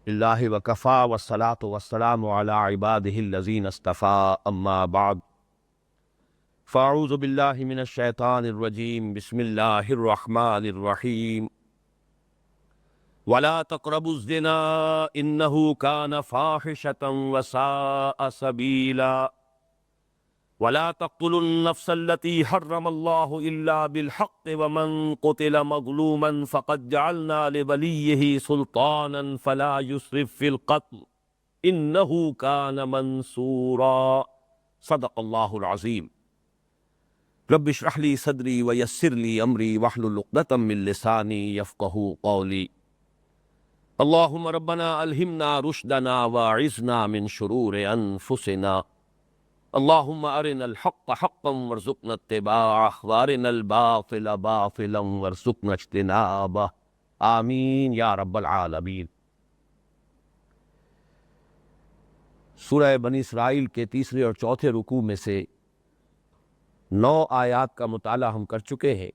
اللہ وکفا والصلاۃ والسلام علی عبادہ الذین اصطفیٰ اما بعد فاعوذ باللہ من الشیطان الرجیم بسم اللہ الرحمن الرحیم ولا تقربوا الزنا انہ کان فاحشۃ وساء سبیلا ولا تقتلوا النفس التي حرم الله إلا بالحق ومن قتل مظلوما فقد جعلنا لوليه سلطانا فلا يسرف في القتل إنه كان منصورا صدق الله العظيم رب اشرح لي صدري ويسر لي أمري واحلل عقدة من لساني يفقهوا قولي اللهم ربنا ألهمنا رشدنا واعذنا من شرور أنفسنا اللهم ارنا الحق حقا وارزقنا اتباعه وارنا الباطل باطلا وارزقنا اجتنابه آمین یا رب العالمین۔ سورہ بنی اسرائیل کے تیسرے اور چوتھے رکوع میں سے 9 آیات کا مطالعہ ہم کر چکے ہیں۔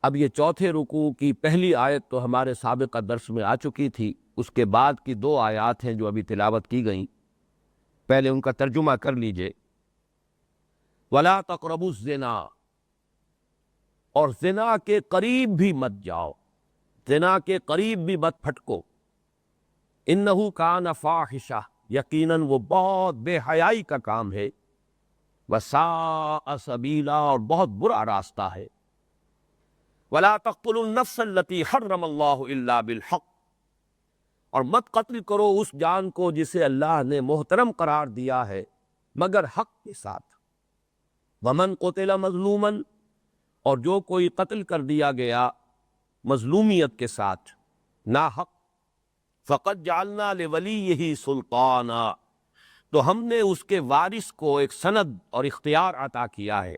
اب یہ چوتھے رکوع کی پہلی آیت تو ہمارے سابقہ درس میں آ چکی تھی، اس کے بعد کی 2 آیات ہیں جو ابھی تلاوت کی گئیں، پہلے ان کا ترجمہ کر لیجئے۔ وَلَا تَقْرَبُوا الزِّنَا، اور زنا کے قریب بھی مت جاؤ، زنا کے قریب بھی مت پھٹکو۔ اِنَّهُ كَانَ فَاحِشَةً، یقیناً وہ بہت بے حیائی کا کام ہے، وَسَاءَ سَبِيلًا، اور بہت برا راستہ ہے۔ وَلَا تَقْتُلُوا النَّفْسَ الَّتِي حَرَّمَ اللَّهُ إِلَّا بِالْحَقِّ، اور مت قتل کرو اس جان کو جسے اللہ نے محترم قرار دیا ہے مگر حق کے ساتھ۔ ومن قتل مظلوما، اور جو کوئی قتل کر دیا گیا مظلومیت کے ساتھ ناحق، فقد جعلنا لولیہ سلطانا، تو ہم نے اس کے وارث کو ایک سند اور اختیار عطا کیا ہے۔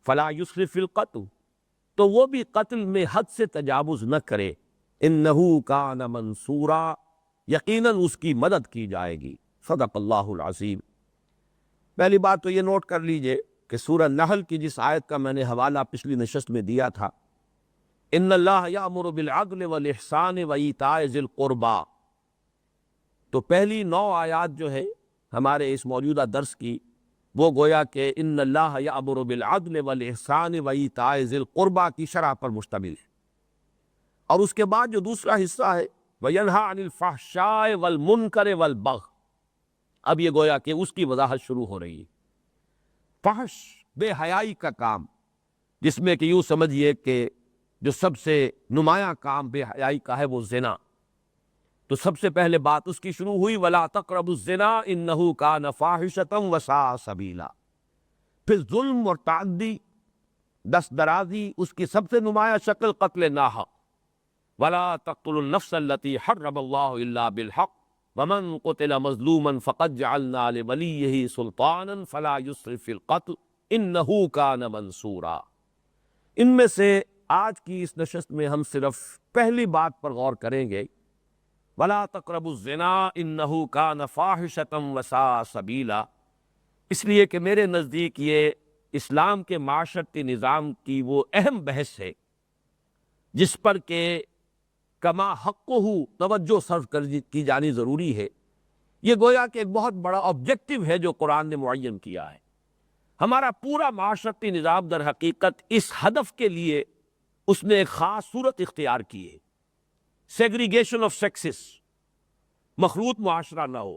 فلا یسرف فی القتل، تو وہ بھی قتل میں حد سے تجاوز نہ کرے۔ انہ کان منصورا، یقیناً اس کی مدد کی جائے گی۔ صدق اللہ العظیم۔ پہلی بات تو یہ نوٹ کر لیجئے کہ سورہ نحل کی جس آیت کا میں نے حوالہ پچھلی نشست میں دیا تھا، ان اللہ یأمر بالعدل والاحسان وایتاء ذی القربی، تو پہلی 9 آیات جو ہے ہمارے اس موجودہ درس کی، وہ گویا کہ ان اللہ یأمر بالعدل والاحسان وایتاء ذی القربی کی شرح پر مشتمل ہے، اور اس کے بعد جو دوسرا حصہ ہے وَيَنْهَىٰ عَنِ الْفَحْشَاءِ وَالْمُنْكَرِ وَالْبَغْيِ، اب یہ گویا کہ اس کی وضاحت شروع ہو رہی ہے۔ فحش، بے حیائی کا کام، جس میں کہ یوں سمجھیے کہ جو سب سے نمایاں کام بے حیائی کا ہے وہ زنا، تو سب سے پہلے بات اس کی شروع ہوئی وَلَا تَقْرَبُوا الزِّنَا إِنَّهُ كَانَ فَاحِشَةً وَسَاءَ سَبِيلًا۔ پھر ظلم اور تعدی، دست درازی، اس کی سب سے نمایاں شکل قتل ناحق۔ وَلَا تَقْتُلُوا النَّفْسَ الَّتِي حَرَّمَ اللَّهُ إِلَّا بِالْحَقِّ وَمَنْ قُتِلَ مَظْلُومًا فَقَدْ جَعَلْنَا لِوَلِيِّهِ سُلْطَانًا فَلَا يُسْرِف فِّي الْقَتْلِ إِنَّهُ كَانَ مَنْصُورًا۔ ان میں سے آج کی اس نشست میں ہم صرف پہلی بات پر غور کریں گے، وَلَا تَقْرَبُوا الزِّنَا إِنَّهُ كَانَ فَاحِشَةً وَسَاءَ سَبِيلًا، اس لیے کہ میرے نزدیک یہ اسلام کے معاشرتی نظام کی وہ اہم بحث ہے جس پر کہ کما حقہ توجہ صرف کی جانی ضروری ہے۔ یہ گویا کہ ایک بہت بڑا آبجیکٹو ہے جو قرآن نے معین کیا ہے۔ ہمارا پورا معاشرتی نظام در حقیقت اس ہدف کے لیے اس نے ایک خاص صورت اختیار کی ہے، سیگریگیشن آف سیکسز، مخلوط معاشرہ نہ ہو،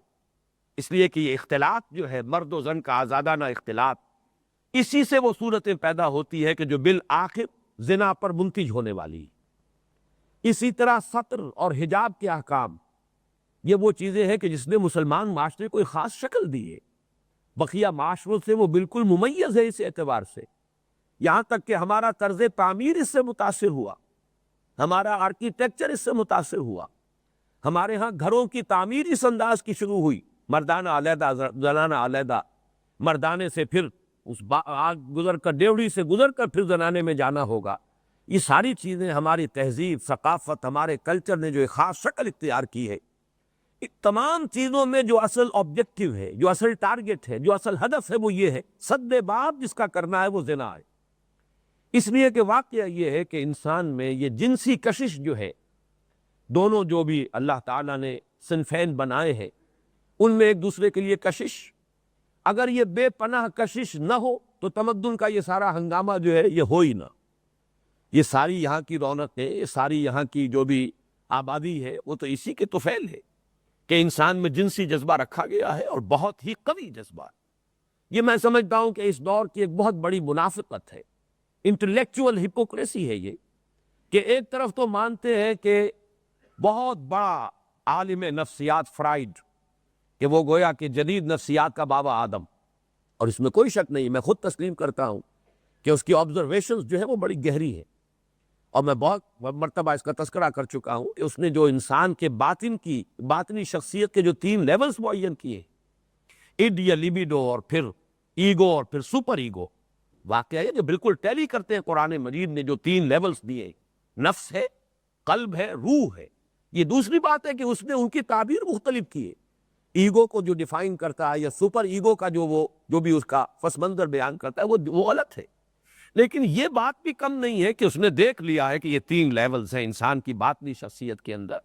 اس لیے کہ یہ اختلاط جو ہے مرد و زن کا آزادانہ اختلاط، اسی سے وہ صورتیں پیدا ہوتی ہے کہ جو بالآخر زنا پر منتج ہونے والی۔ اسی طرح سطر اور حجاب کے احکام، یہ وہ چیزیں ہیں کہ جس نے مسلمان معاشرے کو ایک خاص شکل دی ہے، بقیہ معاشروں سے وہ بالکل ممیز ہے اس اعتبار سے، یہاں تک کہ ہمارا طرز تعمیر اس سے متاثر ہوا، ہمارا آرکیٹیکچر اس سے متاثر ہوا، ہمارے ہاں گھروں کی تعمیر اس انداز کی شروع ہوئی، مردانہ علیحدہ زنانہ علیحدہ، مردانے سے پھر اس آگ گزر کر ڈیوڑی سے گزر کر پھر زنانے میں جانا ہوگا۔ یہ ساری چیزیں ہماری تہذیب، ثقافت، ہمارے کلچر نے جو ایک خاص شکل اختیار کی ہے، ان تمام چیزوں میں جو اصل آبجیکٹو ہے، جو اصل ٹارگٹ ہے، جو اصل ہدف ہے، وہ یہ ہے سد باب جس کا کرنا ہے وہ زنا ہے۔ اس لیے کہ واقعہ یہ ہے کہ انسان میں یہ جنسی کشش جو ہے، دونوں جو بھی اللہ تعالیٰ نے صنفین بنائے ہیں ان میں ایک دوسرے کے لیے کشش، اگر یہ بے پناہ کشش نہ ہو تو تمدن کا یہ سارا ہنگامہ جو ہے یہ ہو ہی نہ. یہ ساری یہاں کی رونق ہے، یہ ساری یہاں کی جو بھی آبادی ہے وہ تو اسی کے طفیل ہے کہ انسان میں جنسی جذبہ رکھا گیا ہے، اور بہت ہی قوی جذبہ. یہ میں سمجھتا ہوں کہ اس دور کی ایک بہت بڑی منافقت ہے، انٹلیکچول ہپوکریسی ہے یہ، کہ ایک طرف تو مانتے ہیں کہ بہت بڑا عالم نفسیات فرائیڈ، کہ وہ گویا کہ جدید نفسیات کا بابا آدم، اور اس میں کوئی شک نہیں، میں خود تسلیم کرتا ہوں کہ اس کی آبزرویشنز جو ہے وہ بڑی گہری ہے، اور میں بہت مرتبہ اس کا تذکرہ کر چکا ہوں کہ اس نے جو انسان کے باطنی شخصیت کے جو 3 لیولز معین کیے، اِڈ یا لیبیڈو، اور پھر ایگو، اور پھر سپر ایگو، واقعہ ہے جو بالکل ٹیلی کرتے ہیں قرآن مجید نے جو 3 لیولز دیے، نفس ہے، قلب ہے، روح ہے. یہ دوسری بات ہے کہ اس نے ان کی تعبیر مختلف کی ہے. ایگو کو جو ڈیفائن کرتا ہے یا سپر ایگو کا جو بھی اس کا پس منظر بیان کرتا ہے وہ غلط ہے، لیکن یہ بات بھی کم نہیں ہے کہ اس نے دیکھ لیا ہے کہ یہ 3 لیولز ہیں انسان کی باطنی شخصیت کے اندر.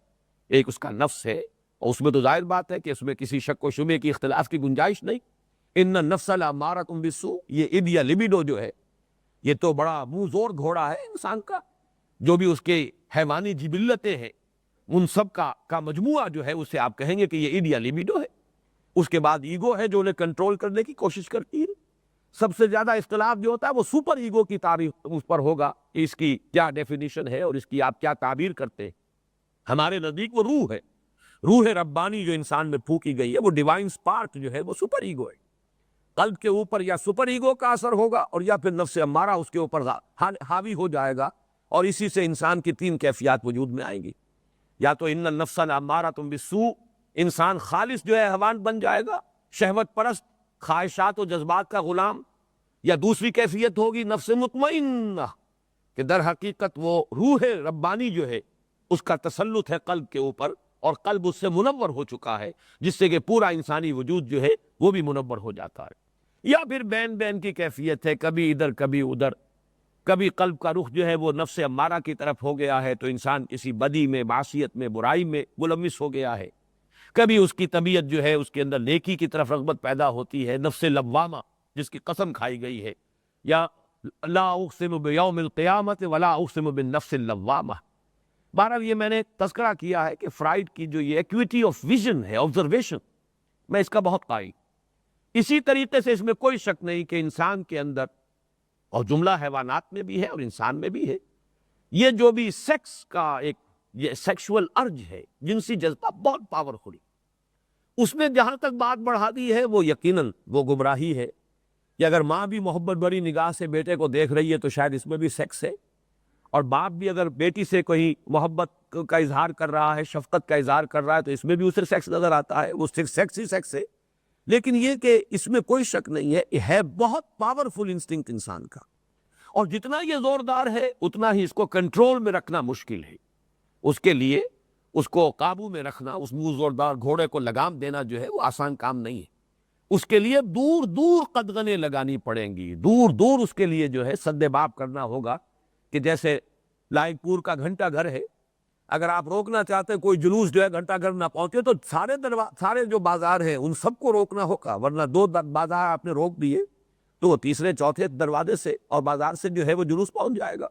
ایک اس کا نفس ہے، اور اس میں تو ظاہر بات ہے کہ اس میں کسی شک و شبے کی اختلاف کی گنجائش نہیں. ان النفس لامارۃ بالسوء، یہ اِڈ یا لیبیڈو جو ہے یہ تو بڑا منہ زور گھوڑا ہے انسان کا، جو بھی اس کے حیوانی جبلتیں ہیں ان سب کا مجموعہ جو ہے اسے آپ کہیں گے کہ یہ اِڈ یا لیبیڈو ہے. اس کے بعد ایگو ہے جو انہیں کنٹرول کرنے کی کوشش کرتی ہے. سب سے زیادہ اختلاف جو ہوتا ہے وہ سپر ایگو کی تعریف اس پر ہوگا کہ اس کی کیا ڈیفینیشن ہے اور اس کی آپ کیا تعبیر کرتے ہیں. ہمارے نزدیک وہ روح ہے، روح ربانی جو انسان میں پھونکی گئی ہے، وہ ڈیوائن سپارک جو ہے وہ سپر ایگو ہے. قلب کے اوپر یا سپر ایگو کا اثر ہوگا اور یا پھر نفس امارہ اس کے اوپر حاوی ہو جائے گا، اور اسی سے انسان کی 3 کیفیات وجود میں آئیں گی. یا تو ان النفس لامارۃ بالسوء، انسان خالص جو ہے حیوان بن جائے گا، شہوت پرست، خواہشات و جذبات کا غلام. یا دوسری کیفیت ہوگی نفس مطمئنہ، کہ در حقیقت وہ روح ربانی جو ہے اس کا تسلط ہے قلب کے اوپر، اور قلب اس سے منور ہو چکا ہے، جس سے کہ پورا انسانی وجود جو ہے وہ بھی منور ہو جاتا ہے. یا پھر بین کی کیفیت ہے، کبھی ادھر کبھی ادھر، کبھی قلب کا رخ جو ہے وہ نفس امارہ کی طرف ہو گیا ہے تو انسان کسی بدی میں، معصیت میں، برائی میں ملوث ہو گیا ہے. کبھی اس کی طبیعت جو ہے اس کے اندر نیکی کی طرف رغبت پیدا ہوتی ہے، نفس لوامہ جس کی قسم کھائی گئی ہے. یا لا اقسم بیوم القیامت ولا اقسم بالنفس اللوامہ. بہرحال یہ میں نے تذکرہ کیا ہے کہ فرائیڈ کی جو یہ ایکویٹی آف ویژن ہے، آبزرویشن، میں اس کا بہت قائل. اسی طریقے سے اس میں کوئی شک نہیں کہ انسان کے اندر، اور جملہ حیوانات میں بھی ہے اور انسان میں بھی ہے، یہ جو بھی سیکس کا ایک یہ سیکشول ارج ہے، جنسی جذبہ بہت پاورفل، اس میں جہاں تک بات بڑھا دی ہے وہ یقیناً وہ گمراہی ہے. کہ اگر ماں بھی محبت بڑی نگاہ سے بیٹے کو دیکھ رہی ہے تو شاید اس میں بھی سیکس ہے، اور باپ بھی اگر بیٹی سے کوئی محبت کا اظہار کر رہا ہے، شفقت کا اظہار کر رہا ہے تو اس میں بھی اسے سیکس نظر آتا ہے، وہ سیکس ہی سیکس ہے. لیکن یہ کہ اس میں کوئی شک نہیں ہے، یہ ہے بہت پاورفل انسٹنکٹ انسان کا، اور جتنا یہ زوردار ہے اتنا ہی اس کو کنٹرول میں رکھنا مشکل ہے. اس کے لیے اس کو قابو میں رکھنا، اس منہ زوردار گھوڑے کو لگام دینا جو ہے وہ آسان کام نہیں ہے. اس کے لیے دور دور قدغنیں لگانی پڑیں گی، دور دور اس کے لیے جو ہے سد باب کرنا ہوگا. کہ جیسے لائق پور کا گھنٹہ گھر ہے، اگر آپ روکنا چاہتے ہیں کوئی جلوس جو ہے گھنٹہ گھر نہ پہنچے تو سارے جو بازار ہیں ان سب کو روکنا ہوگا، ورنہ 2 بازار آپ نے روک دیے تو وہ تیسرے چوتھے دروازے سے اور بازار سے جو ہے وہ جلوس پہنچ جائے گا.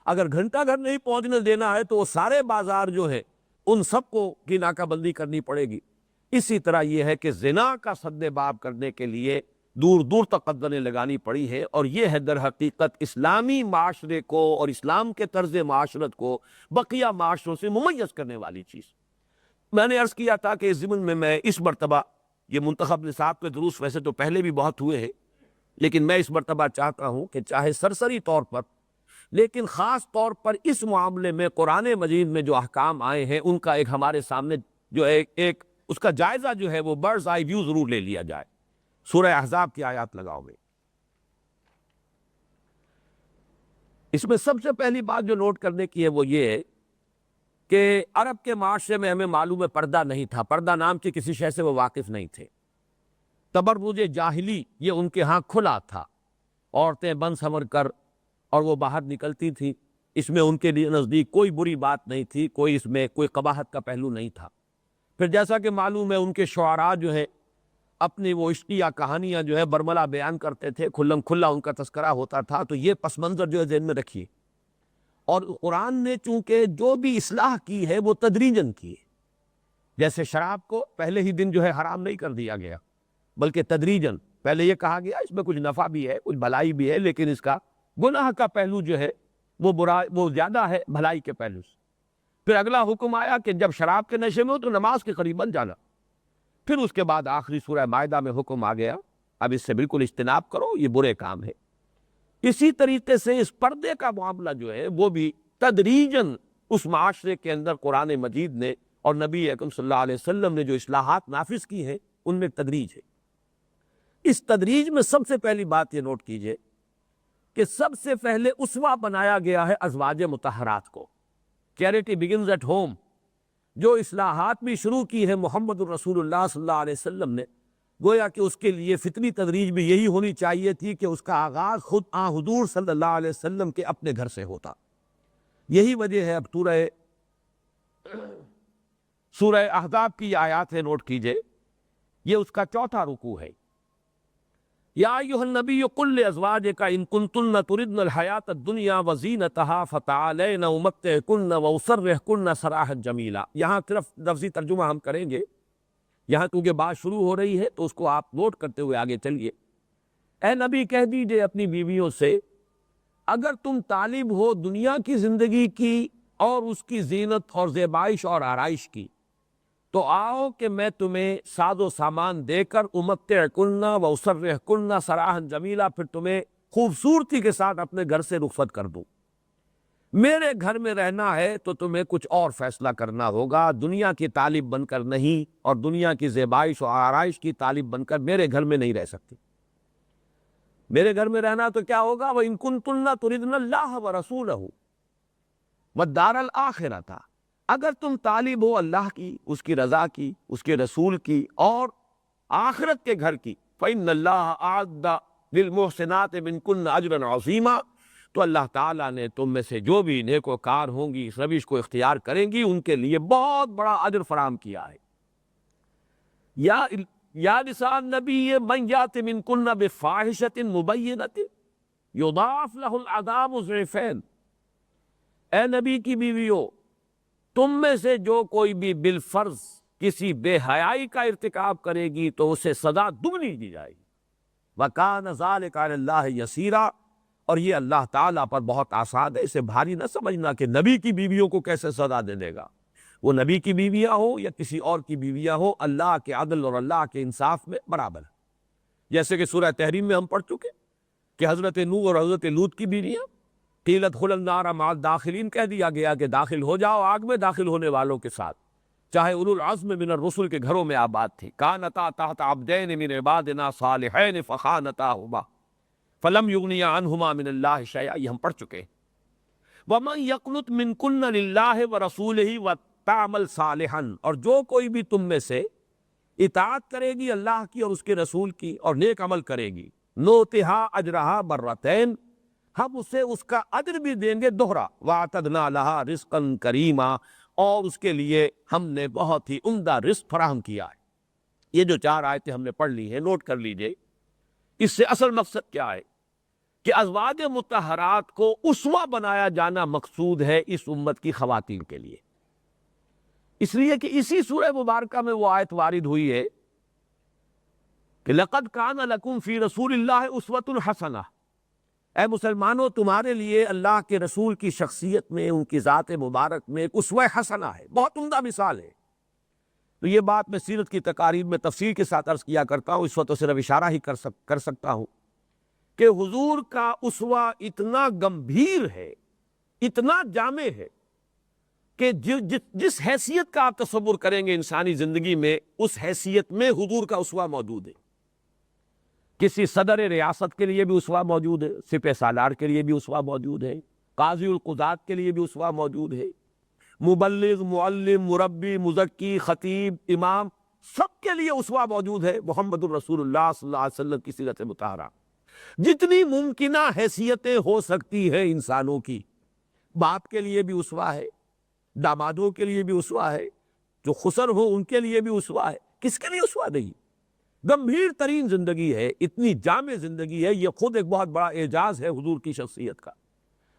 اگر گھنٹہ گھر نہیں پہنچنے دینا ہے تو وہ سارے بازار جو ہے ان سب کو کی ناکہ بندی کرنی پڑے گی. اسی طرح یہ ہے کہ زنا کا سد باب کرنے کے لیے دور دور تک قدغنیں لگانی پڑی ہے، اور یہ ہے در حقیقت اسلامی معاشرے کو اور اسلام کے طرز معاشرت کو بقیہ معاشروں سے ممیز کرنے والی چیز. میں نے عرض کیا تھا کہ اس ضمن میں اس مرتبہ یہ منتخب نصاب کے دروس ویسے تو پہلے بھی بہت ہوئے ہیں، لیکن میں اس مرتبہ چاہتا ہوں کہ چاہے سرسری طور پر لیکن خاص طور پر اس معاملے میں قرآن مجید میں جو احکام آئے ہیں ان کا ایک ہمارے سامنے جو ایک اس کا جائزہ جو ہے وہ برڈز آئی ویو ضرور لے لیا جائے. سورہ احزاب کی آیات لگاؤ گے، اس میں سب سے پہلی بات جو نوٹ کرنے کی ہے وہ یہ ہے کہ عرب کے معاشرے میں ہمیں معلوم ہے پردہ نہیں تھا، پردہ نام کی کسی شے سے وہ واقف نہیں تھے. تبرج جاہلی یہ ان کے ہاں کھلا تھا، عورتیں بن سنور کر اور وہ باہر نکلتی تھی اس میں ان کے لیے نزدیک کوئی بری بات نہیں تھی، کوئی اس میں کوئی قباحت کا پہلو نہیں تھا۔ پھر جیسا کہ معلوم ہے ان کے شعراء جو ہے اپنی وہ عشقیہ کہانیاں جو ہے برملا بیان کرتے تھے، کھلم کھلا ان کا تذکرہ ہوتا تھا، تو یہ پس منظر جو ہے ذہن میں رکھیے۔ اور قرآن نے چونکہ جو بھی اصلاح کی ہے وہ تدریجاً کی ہے، جیسے شراب کو پہلے ہی دن جو ہے حرام نہیں کر دیا گیا، بلکہ تدریجاً پہلے یہ کہا گیا اس میں کچھ نفع بھی ہے، کچھ بھلائی بھی ہے، لیکن اس کا گناہ کا پہلو جو ہے وہ زیادہ ہے بھلائی کے پہلو سے۔ پھر اگلا حکم آیا کہ جب شراب کے نشے میں ہو تو نماز کے قریب بن جانا۔ پھر اس کے بعد آخری سورہ مائدہ میں حکم آ گیا اب اس سے بالکل اجتناب کرو، یہ برے کام ہے۔ اسی طریقے سے اس پردے کا معاملہ جو ہے وہ بھی تدریجاً اس معاشرے کے اندر قرآن مجید نے اور نبی اکرم صلی اللہ علیہ وسلم نے جو اصلاحات نافذ کی ہیں ان میں تدریج ہے۔ اس تدریج میں سب سے پہلی بات یہ نوٹ کیجئے کہ سب سے پہلے اسوہ بنایا گیا ہے ازواج مطہرات کو۔ چیریٹی بگنز ایٹ ہوم، جو اصلاحات بھی شروع کی ہے محمد الرسول اللہ صلی اللہ علیہ وسلم نے، گویا کہ اس کے لیے فطری تدریج بھی یہی ہونی چاہیے تھی کہ اس کا آغاز خود حضور صلی اللہ علیہ وسلم کے اپنے گھر سے ہوتا۔ یہی وجہ ہے اب سورہ احزاب کی یہ آیات ہے، نوٹ کیجئے، یہ اس کا چوتھا رکوع ہے۔ یا ایھا النبی قل لازواجک ان کنتن تردن الحیاۃ الدنیا وزینتها فتعالین امتعکن واسرحکن سراحا جمیلا۔ یہاں صرف لفظی ترجمہ ہم کریں گے، یہاں کیونکہ بات شروع ہو رہی ہے تو اس کو آپ نوٹ کرتے ہوئے آگے چلیے۔ اے نبی کہہ دیجئے اپنی بیویوں سے، اگر تم طالب ہو دنیا کی زندگی کی اور اس کی زینت اور زیبائش اور آرائش کی، تو آؤ کہ میں تمہیں ساز و سامان دے کر امتعکن و اسرحکن سراحا جمیلا، پھر تمہیں خوبصورتی کے ساتھ اپنے گھر سے رخصت کر دوں۔ میرے گھر میں رہنا ہے تو تمہیں کچھ اور فیصلہ کرنا ہوگا، دنیا کی طالب بن کر نہیں، اور دنیا کی زیبائش و آرائش کی طالب بن کر میرے گھر میں نہیں رہ سکتی۔ میرے گھر میں رہنا تو کیا ہوگا، وَإِن كُنتُنَّ تُرِدْنَ اللَّهَ وَرَسُولَهُ وَالدَّارَ الْآخِرَةَ، اگر تم طالب ہو اللہ کی، اس کی رضا کی، اس کے رسول کی اور آخرت کے گھر کی، فَإِنَّ اللَّهَ أَعَدَّ لِلْمُحْسِنَاتِ مِنْكُنَّ أَجْرًا عَظِيمًا، تو اللہ تعالیٰ نے تم میں سے جو بھی نیکوکار ہوں گی، اس روش کو اختیار کریں گی، ان کے لیے بہت بڑا اجر فراہم کیا ہے۔ یا نساء النبی من یات منکن بفاحشۃ مبینۃ یضاعف لہ العذاب ضعفین، اے نبی کی بیویوں، تم میں سے جو کوئی بھی بالفرض کسی بے حیائی کا ارتکاب کرے گی تو اسے سزا دگنی دی جائے گی۔ وَكَانَ ذَلِكَ عَلَى اللَّهِ يَسِيرًا، اور یہ اللہ تعالیٰ پر بہت آسان ہے، اسے بھاری نہ سمجھنا کہ نبی کی بیویوں کو کیسے سزا دے دے گا۔ وہ نبی کی بیویاں ہو یا کسی اور کی بیویاں ہو، اللہ کے عدل اور اللہ کے انصاف میں برابر ہے۔ جیسے کہ سورہ تحریم میں ہم پڑھ چکے کہ حضرت نوح اور حضرت لوط کی بیویاں، قیل ادخلوا النار مع الداخلین، کہہ دیا گیا کہ داخل ہو جاؤ آگ میں داخل ہونے والوں کے ساتھ، چاہے اولو العزم من الرسل کے گھروں میں آباد تھی۔ کانتا تحت عبدین من عبادنا صالحین فخانتاہما فلم یغنیا عنہما من اللہ شیئا، یہ ہم پڑھ چکے ہیں۔ ومن یقنت منکن للہ ورسولہ وتعمل صالحا، اور جو کوئی بھی تم میں سے اطاعت کرے گی اللہ کی اور اس کے رسول کی اور نیک عمل کرے گی، نوتہا اجرہا مرتین، ہم اسے اس کا اجر بھی دیں گے دوہرا، واعتدنا لہا رزقا کریما، اور اس کے لیے ہم نے بہت ہی عمدہ رزق فراہم کیا ہے۔ یہ جو 4 آیتیں ہم نے پڑھ لی ہیں، نوٹ کر لیجئے، اس سے اصل مقصد کیا ہے کہ ازواج مطہرات کو اسوہ بنایا جانا مقصود ہے اس امت کی خواتین کے لیے، اس لیے کہ اسی سورہ مبارکہ میں وہ آیت وارد ہوئی ہے کہ لَقَدْ كَانَ لَكُمْ فِي رَسُولِ اللَّهِ أُسْوَةٌ حَسَنَةٌ، اے مسلمانوں تمہارے لیے اللہ کے رسول کی شخصیت میں، ان کی ذات مبارک میں ایک اسوہ حسنہ ہے، بہت عمدہ مثال ہے۔ تو یہ بات میں سیرت کی تقاریب میں تفصیل کے ساتھ عرض کیا کرتا ہوں، اس وقت تو صرف اشارہ ہی کر سکتا ہوں کہ حضور کا اسوہ اتنا گمبھیر ہے، اتنا جامع ہے کہ جس حیثیت کا آپ تصور کریں گے انسانی زندگی میں، اس حیثیت میں حضور کا اسوہ موجود ہے۔ کسی صدر ریاست کے لیے بھی اسوہ موجود ہے، سپہ سالار کے لیے بھی اسوہ موجود ہے، قاضی القضات کے لیے بھی اسوہ موجود ہے، مبلغ، معلم، مربی، مزکی، خطیب، امام، سب کے لیے اسوہ موجود ہے محمد الرسول اللہ صلی اللہ علیہ وسلم کی سیرت مطہرہ۔ جتنی ممکنہ حیثیتیں ہو سکتی ہیں انسانوں کی، باپ کے لیے بھی اسوہ ہے، دامادوں کے لیے بھی اسوہ ہے، جو خسر ہو ان کے لیے بھی اسوہ ہے، کس کے لیے اسوہ نہیں؟ گمبھیر ترین زندگی ہے، اتنی جامع زندگی ہے، یہ خود ایک بہت بڑا اعجاز ہے حضور کی شخصیت کا۔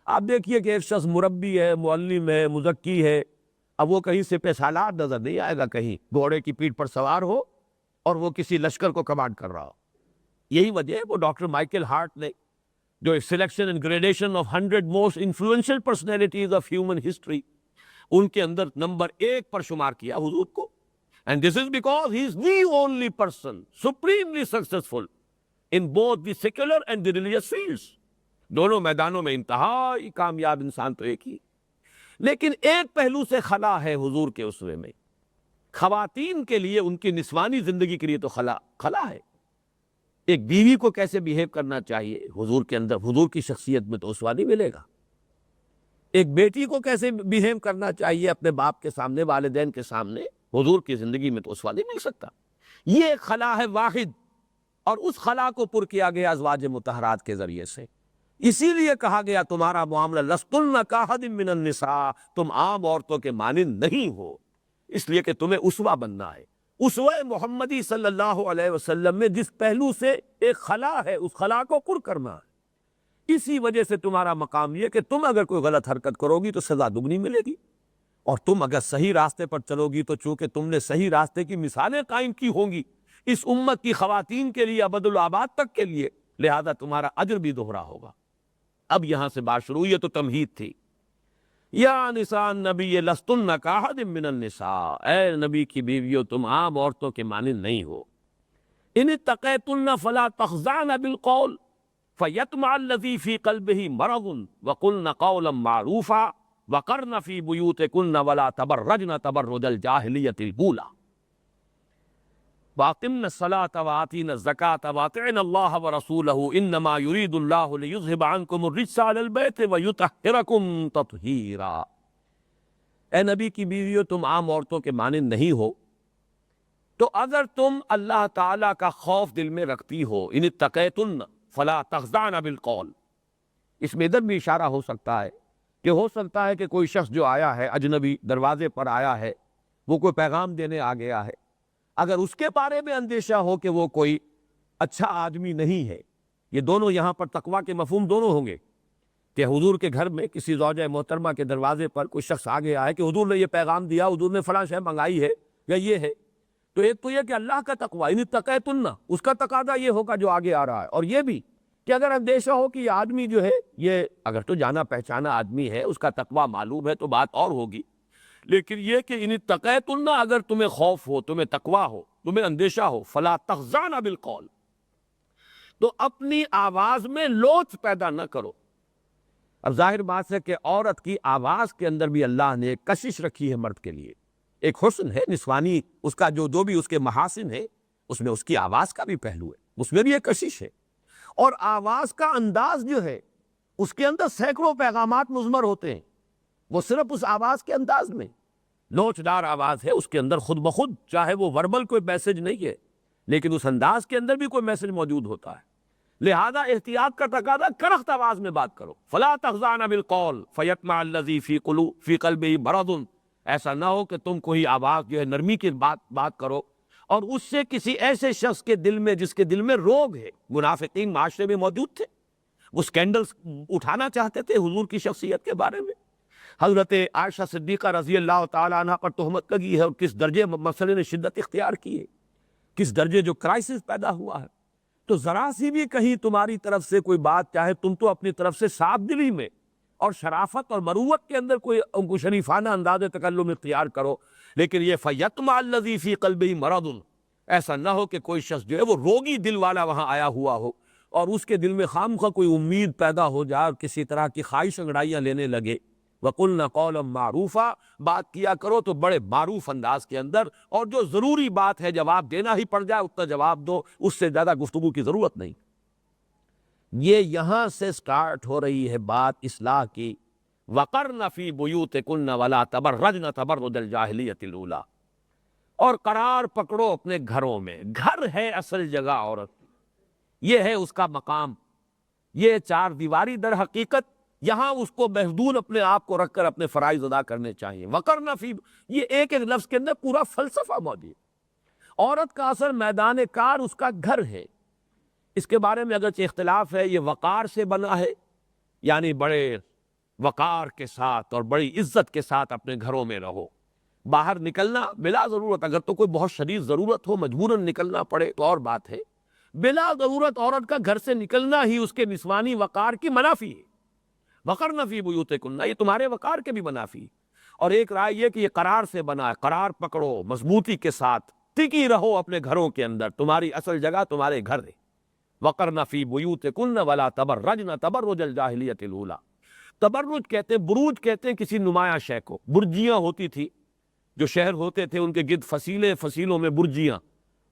آپ دیکھیے کہ ایک شخص مربی ہے، معلم ہے، مزکی ہے، اب وہ کہیں سے سالار نظر نہیں آئے گا، کہیں گھوڑے کی پیٹھ پر سوار ہو اور وہ کسی لشکر کو کمانڈ کر رہا ہو۔ یہی وجہ ہے وہ ڈاکٹر مائیکل ہارٹ نے جو ایک selection and gradation of 100 most influential personalities of human history, ان کے اندر نمبر 1 پر شمار کیا حضور کو. And this is because he is the only person supremely successful in both the secular and the religious fields. دونوں میدانوں میں انتہائی کامیاب انسان تو ایک ہی، لیکن ایک پہلو سے خلا ہے حضور کے اسوے میں. خواتین کے لیے ان کی نسوانی زندگی کے لیے تو خلا ہے. ایک بیوی کو کیسے بیہیو کرنا چاہیے حضور کے اندر، حضور کی شخصیت میں تو اسوہ نہیں ملے گا. ایک بیٹی کو کیسے بیہیو کرنا چاہیے اپنے باپ کے سامنے، والدین کے سامنے، حضور کی زندگی میں تو اسوہ نہیں مل سکتا. یہ ایک خلا ہے واحد، اور اس خلا کو پر کیا گیا ازواج مطہرات کے ذریعے سے. اسی لیے کہا گیا تمہارا معاملہ لستن کاحد من النساء، تم عام عورتوں کے مانند نہیں ہو، اس لیے کہ تمہیں اسوہ بننا ہے. اسوہ محمدی صلی اللہ علیہ وسلم میں جس پہلو سے ایک خلا ہے، اس خلا کو پر کرنا ہے. اسی وجہ سے تمہارا مقام یہ کہ تم اگر کوئی غلط حرکت کرو گی تو سزا دگنی ملے گی، اور تم اگر صحیح راستے پر چلو گی تو چونکہ تم نے صحیح راستے کی مثالیں قائم کی ہوں گی اس امت کی خواتین کے لیے ابد الآباد تک کے لیے، لہذا تمہارا اجر بھی دوہرا ہوگا. اب یہاں سے بات شروع، یہ تو تمہید تھی. یا نساء النبی لستن کاحد من النساء، اے نبی کی بیویوں تم عام عورتوں کے مانند نہیں ہو. ان اتقیتن فلا تخضعن بالقول فیطمع الذی فی قلبہ مرض وقلن قولا معروفا وقرن فی بیوتکن ولا تبرجن تبرج الجاہلیۃ الاولی واقمن الصلاۃ وآتین الزکاۃ واطعن اللہ ورسولہ انما یرید اللہ لیذہب عنکم الرجس اہل البیت ویطہرکم تطہیرا. اے نبی کی بیویوں تم عام عورتوں کے مانند نہیں ہو، تو اگر تم اللہ تعالیٰ کا خوف دل میں رکھتی ہو، ان اتقیتن فلا تخضعن بالقول، اس میں ادھر بھی اشارہ ہو سکتا ہے کہ ہو سکتا ہے کہ کوئی شخص جو آیا ہے اجنبی، دروازے پر آیا ہے، وہ کوئی پیغام دینے آ گیا ہے، اگر اس کے بارے میں اندیشہ ہو کہ وہ کوئی اچھا آدمی نہیں ہے. یہ دونوں یہاں پر تقویٰ کے مفہوم دونوں ہوں گے کہ حضور کے گھر میں کسی زوجہ محترمہ کے دروازے پر کوئی شخص آ گیا ہے کہ حضور نے یہ پیغام دیا، حضور نے فلاں شے منگائی ہے یا یہ ہے، تو ایک تو یہ کہ اللہ کا تقویٰ، ان اتقیتن، اس کا تقاضا یہ ہوگا جو آگے آ رہا ہے. اور یہ بھی کہ اگر اندیشہ ہو کہ یہ آدمی جو ہے، یہ اگر تو جانا پہچانا آدمی ہے، اس کا تقویٰ معلوم ہے تو بات اور ہوگی، لیکن یہ کہ ان اتقیتن، اگر تمہیں خوف ہو، تمہیں تقویٰ ہو، تمہیں اندیشہ ہو، فلا تخضعن بالقول، تو اپنی آواز میں لوچ پیدا نہ کرو. اب ظاہر بات ہے کہ عورت کی آواز کے اندر بھی اللہ نے ایک کشش رکھی ہے مرد کے لیے. ایک حسن ہے نسوانی، اس کا جو بھی اس کے محاسن ہے، اس میں اس کی آواز کا بھی پہلو ہے، اس میں بھی ایک کشش ہے. اور آواز کا انداز جو ہے اس کے اندر سینکڑوں پیغامات مضمر ہوتے ہیں. وہ صرف اس آواز کے انداز میں، لوچدار آواز ہے، اس کے اندر خود بخود چاہے وہ وربل کوئی میسج نہیں ہے، لیکن اس انداز کے اندر بھی کوئی میسج موجود ہوتا ہے. لہذا احتیاط کا تقاضا، کرخت آواز میں بات کرو. فلا تخضعن بالقول فیطمع الذی فی قلبہ مرض، ایسا نہ ہو کہ تم کوئی آواز جو ہے نرمی کی بات کرو اور اس سے کسی ایسے شخص کے دل میں، جس کے دل میں روگ ہے. منافقین معاشرے میں موجود تھے، وہ سکینڈلز اٹھانا چاہتے تھے حضور کی شخصیت کے بارے میں. حضرت عائشہ صدیقہ رضی اللہ تعالیٰ عنہ پر تہمت لگی ہے، اور کس درجے مسئلے نے شدت اختیار کی ہے، کس درجے جو کرائسس پیدا ہوا ہے. تو ذرا سی بھی کہیں تمہاری طرف سے کوئی بات، چاہے تم تو اپنی طرف سے صاف دلی میں اور شرافت اور مروت کے اندر کوئی شریفانہ انداز تکلم اختیار کرو، لیکن یہ فیطمع الذی فی قلبہ مرض، ایسا نہ ہو کہ کوئی شخص جو ہے وہ روگی دل والا وہاں آیا ہوا ہو اور اس کے دل میں خامخواہ کوئی امید پیدا ہو جائے اور کسی طرح کی خواہش انگڑائیاں لینے لگے. وَقُلْنَ قَوْلًا مَعْرُوفًا، بات کیا کرو تو بڑے معروف انداز کے اندر، اور جو ضروری بات ہے جواب دینا ہی پڑ جائے اتنا جواب دو، اس سے زیادہ گفتگو کی ضرورت نہیں. یہ یہاں سے سٹارٹ ہو رہی ہے بات اصلاح کی. وَقَرْنَ فِي بُيُوتِكُنَّ وَلَا تَبَرَّجْنَ تَبَرُّجَ الْجَاهِلِيَّةِ الْأُولَىٰ، اور قرار پکڑو اپنے گھروں میں. گھر ہے اصل جگہ عورت، یہ ہے اس کا مقام. یہ چار دیواری در حقیقت یہاں اس کو محدود اپنے آپ کو رکھ کر اپنے فرائض ادا کرنے چاہیے. وقرن فی، یہ ایک ایک لفظ کے اندر پورا فلسفہ موجود ہے. عورت کا اثر میدان کار اس کا گھر ہے. اس کے بارے میں اگرچہ اختلاف ہے، یہ وقار سے بنا ہے، یعنی بڑے وقار کے ساتھ اور بڑی عزت کے ساتھ اپنے گھروں میں رہو. باہر نکلنا بلا ضرورت، اگر تو کوئی بہت شدید ضرورت ہو، مجبوراً نکلنا پڑے تو اور بات ہے. بلا ضرورت عورت کا گھر سے نکلنا ہی اس کے نسوانی وقار کی منافی ہے. وقرن فی بیوتکن، یہ تمہارے وقار کے بھی منافی. اور ایک رائے یہ کہ یہ قرار سے بنا ہے، قرار پکڑو مضبوطی کے ساتھ، ٹکی رہو اپنے گھروں کے اندر، تمہاری اصل جگہ تمہارے گھر ہے. وقرن فی بیوتکن ولا تبرجن تبرج الجاہلیۃ الاولی. تبرج کہتے ہیں، بروج کہتے ہیں کسی نمایاں شے کو. برجیاں ہوتی تھی، جو شہر ہوتے تھے ان کے گرد فصیلیں، فصیلوں میں برجیاں،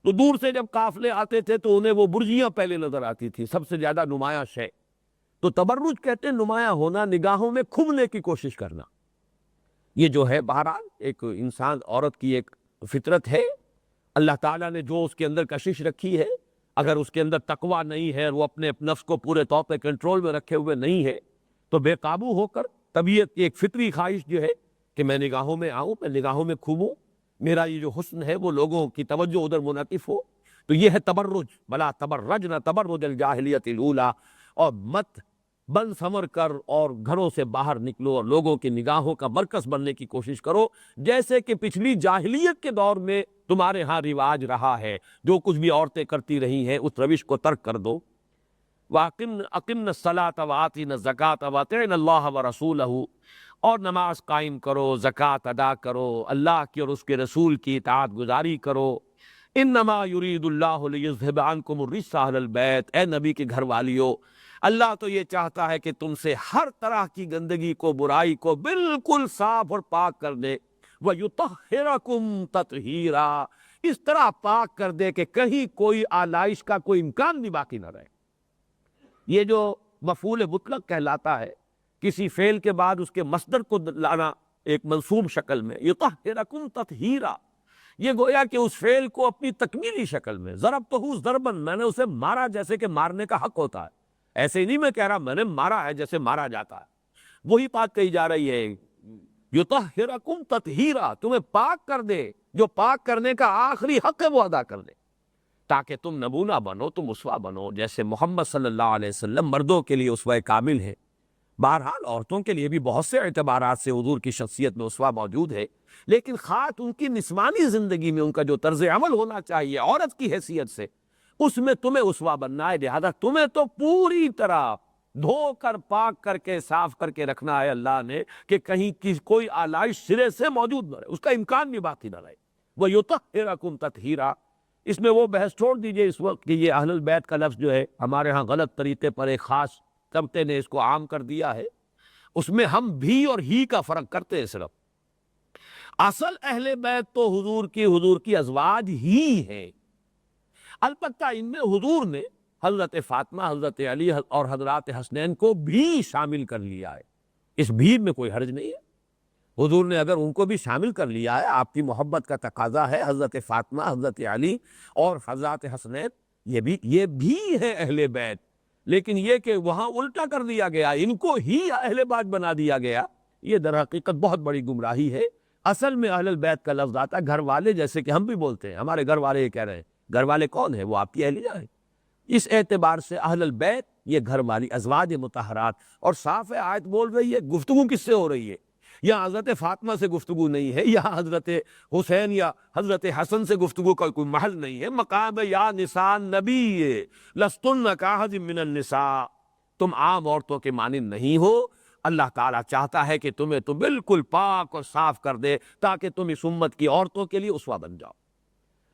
تو دور سے جب قافلے آتے تھے تو انہیں وہ برجیاں پہلے نظر آتی تھی، سب سے زیادہ نمایاں شے. تو تبرج کہتے ہیں نمایاں ہونا، نگاہوں میں کھبنے کی کوشش کرنا. یہ جو ہے بہرحال ایک انسان، عورت کی ایک فطرت ہے. اللہ تعالیٰ نے جو اس کے اندر کشش رکھی ہے، اگر اس کے اندر تقویٰ نہیں ہے، وہ اپنے نفس کو پورے طور پہ کنٹرول میں رکھے ہوئے نہیں ہے، تو بے قابو ہو کر طبیعت کی ایک فطری خواہش جو ہے کہ میں نگاہوں میں آؤں، میں نگاہوں میں کھوبوں، میرا یہ جو حسن ہے وہ لوگوں کی توجہ ادھر منعطف ہو. تو یہ ہے تبرج. بلا تبرجن تبرج الجاہلیۃ الاولی. اور مت بن سمر کر اور گھروں سے باہر نکلو اور لوگوں کی نگاہوں کا مرکز بننے کی کوشش کرو، جیسے کہ پچھلی جاہلیت کے دور میں تمہارے ہاں رواج رہا ہے. جو کچھ بھی عورتیں کرتی رہی ہیں اس روش کو ترک کر دو. اقمن الصلاۃ وآتین الزکاۃ واطعن اللہ ورسولہ. اور نماز قائم کرو، زکوٰۃ ادا کرو، اللہ کی اور اس کے رسول کی اطاعت گزاری کرو. انما یرید اللہ لیذھب عنکم الرجس اہل البیت. اے نبی کے گھر والیو، اللہ تو یہ چاہتا ہے کہ تم سے ہر طرح کی گندگی کو، برائی کو بالکل صاف اور پاک کر دے. وَيُطَهِّرَكُمْ تَطْهِيرًا. اس طرح پاک کر دے کہ کہیں کوئی آلائش کا کوئی امکان بھی باقی نہ رہے. یہ جو مفعول مطلق کہلاتا ہے، کسی فعل کے بعد اس کے مصدر کو لانا ایک منصوب شکل میں، یطہرکم تطہیرا، یہ گویا کہ اس فعل کو اپنی تکمیلی شکل میں، ضربتہ ضربن، میں نے اسے مارا جیسے کہ مارنے کا حق ہوتا ہے. ایسے ہی نہیں میں کہہ رہا میں نے مارا ہے جیسے مارا جاتا ہے. وہی بات کہی جا رہی ہے، یطہرکم تطہیرا، تمہیں پاک کر دے، جو پاک کرنے کا آخری حق ہے وہ ادا کر دے، تاکہ تم نمونہ بنو، تم اسوہ بنو. جیسے محمد صلی اللہ علیہ وسلم مردوں کے لیے اسوہ کامل ہے، بہرحال عورتوں کے لیے بھی بہت سے اعتبارات سے حضور کی شخصیت میں اسوہ موجود ہے. لیکن خاص ان کی نسوانی زندگی میں ان کا جو طرز عمل ہونا چاہیے عورت کی حیثیت سے، اس میں تمہیں اسوہ بننا ہے. لہذا تمہیں تو پوری طرح دھو کر، پاک کر کے، صاف کر کے رکھنا ہے اللہ نے، کہ کہیں کوئی آلائش سرے سے موجود نہ رہے، اس کا امکان بھی باقی نہ رہے. وَيُطَهِّرَكُمْ تَطْهِيرًا. اس میں وہ بحث چھوڑ دیجئے اس وقت کہ یہ اہل البیت کا لفظ جو ہے ہمارے ہاں غلط طریقے پر ایک خاص طبقے نے اس کو عام کر دیا ہے. اس میں ہم بھی اور ہی کا فرق کرتے ہیں. صرف اصل اہل بیت تو حضور کی ازواج ہی ہیں. البتہ ان میں حضور نے حضرت فاطمہ، حضرت علی اور حضرات حسنین کو بھی شامل کر لیا ہے. اس بھی میں کوئی حرج نہیں ہے. حضور نے اگر ان کو بھی شامل کر لیا ہے، آپ کی محبت کا تقاضا ہے. حضرت فاطمہ، حضرت علی اور حضرات حسنین یہ بھی ہے اہل بیت. لیکن یہ کہ وہاں الٹا کر دیا گیا، ان کو ہی اہل بیت بنا دیا گیا، یہ در حقیقت بہت بڑی گمراہی ہے. اصل میں اہل بیت کا لفظ آتا ہے گھر والے، جیسے کہ ہم بھی بولتے ہیں ہمارے گھر والے. یہ کہہ رہے ہیں گھر والے کون ہیں؟ وہ آپ کی اہلیہ ہیں. اس اعتبار سے اہل البیت یہ گھر والی ازواج مطہرات. اور صاف ہے آیت بول رہی ہے، گفتگو کس سے ہو رہی ہے؟ یا حضرت فاطمہ سے گفتگو نہیں ہے، یا حضرت حسین یا حضرت حسن سے گفتگو کا کوئی محل نہیں ہے. مقام یا نساء نبی لستن کاحد من النساء، تم عام عورتوں کے مانند نہیں ہو. اللہ تعالیٰ چاہتا ہے کہ تمہیں تو بالکل پاک اور صاف کر دے تاکہ تم اس امت کی عورتوں کے لیے اسوہ بن جاؤ.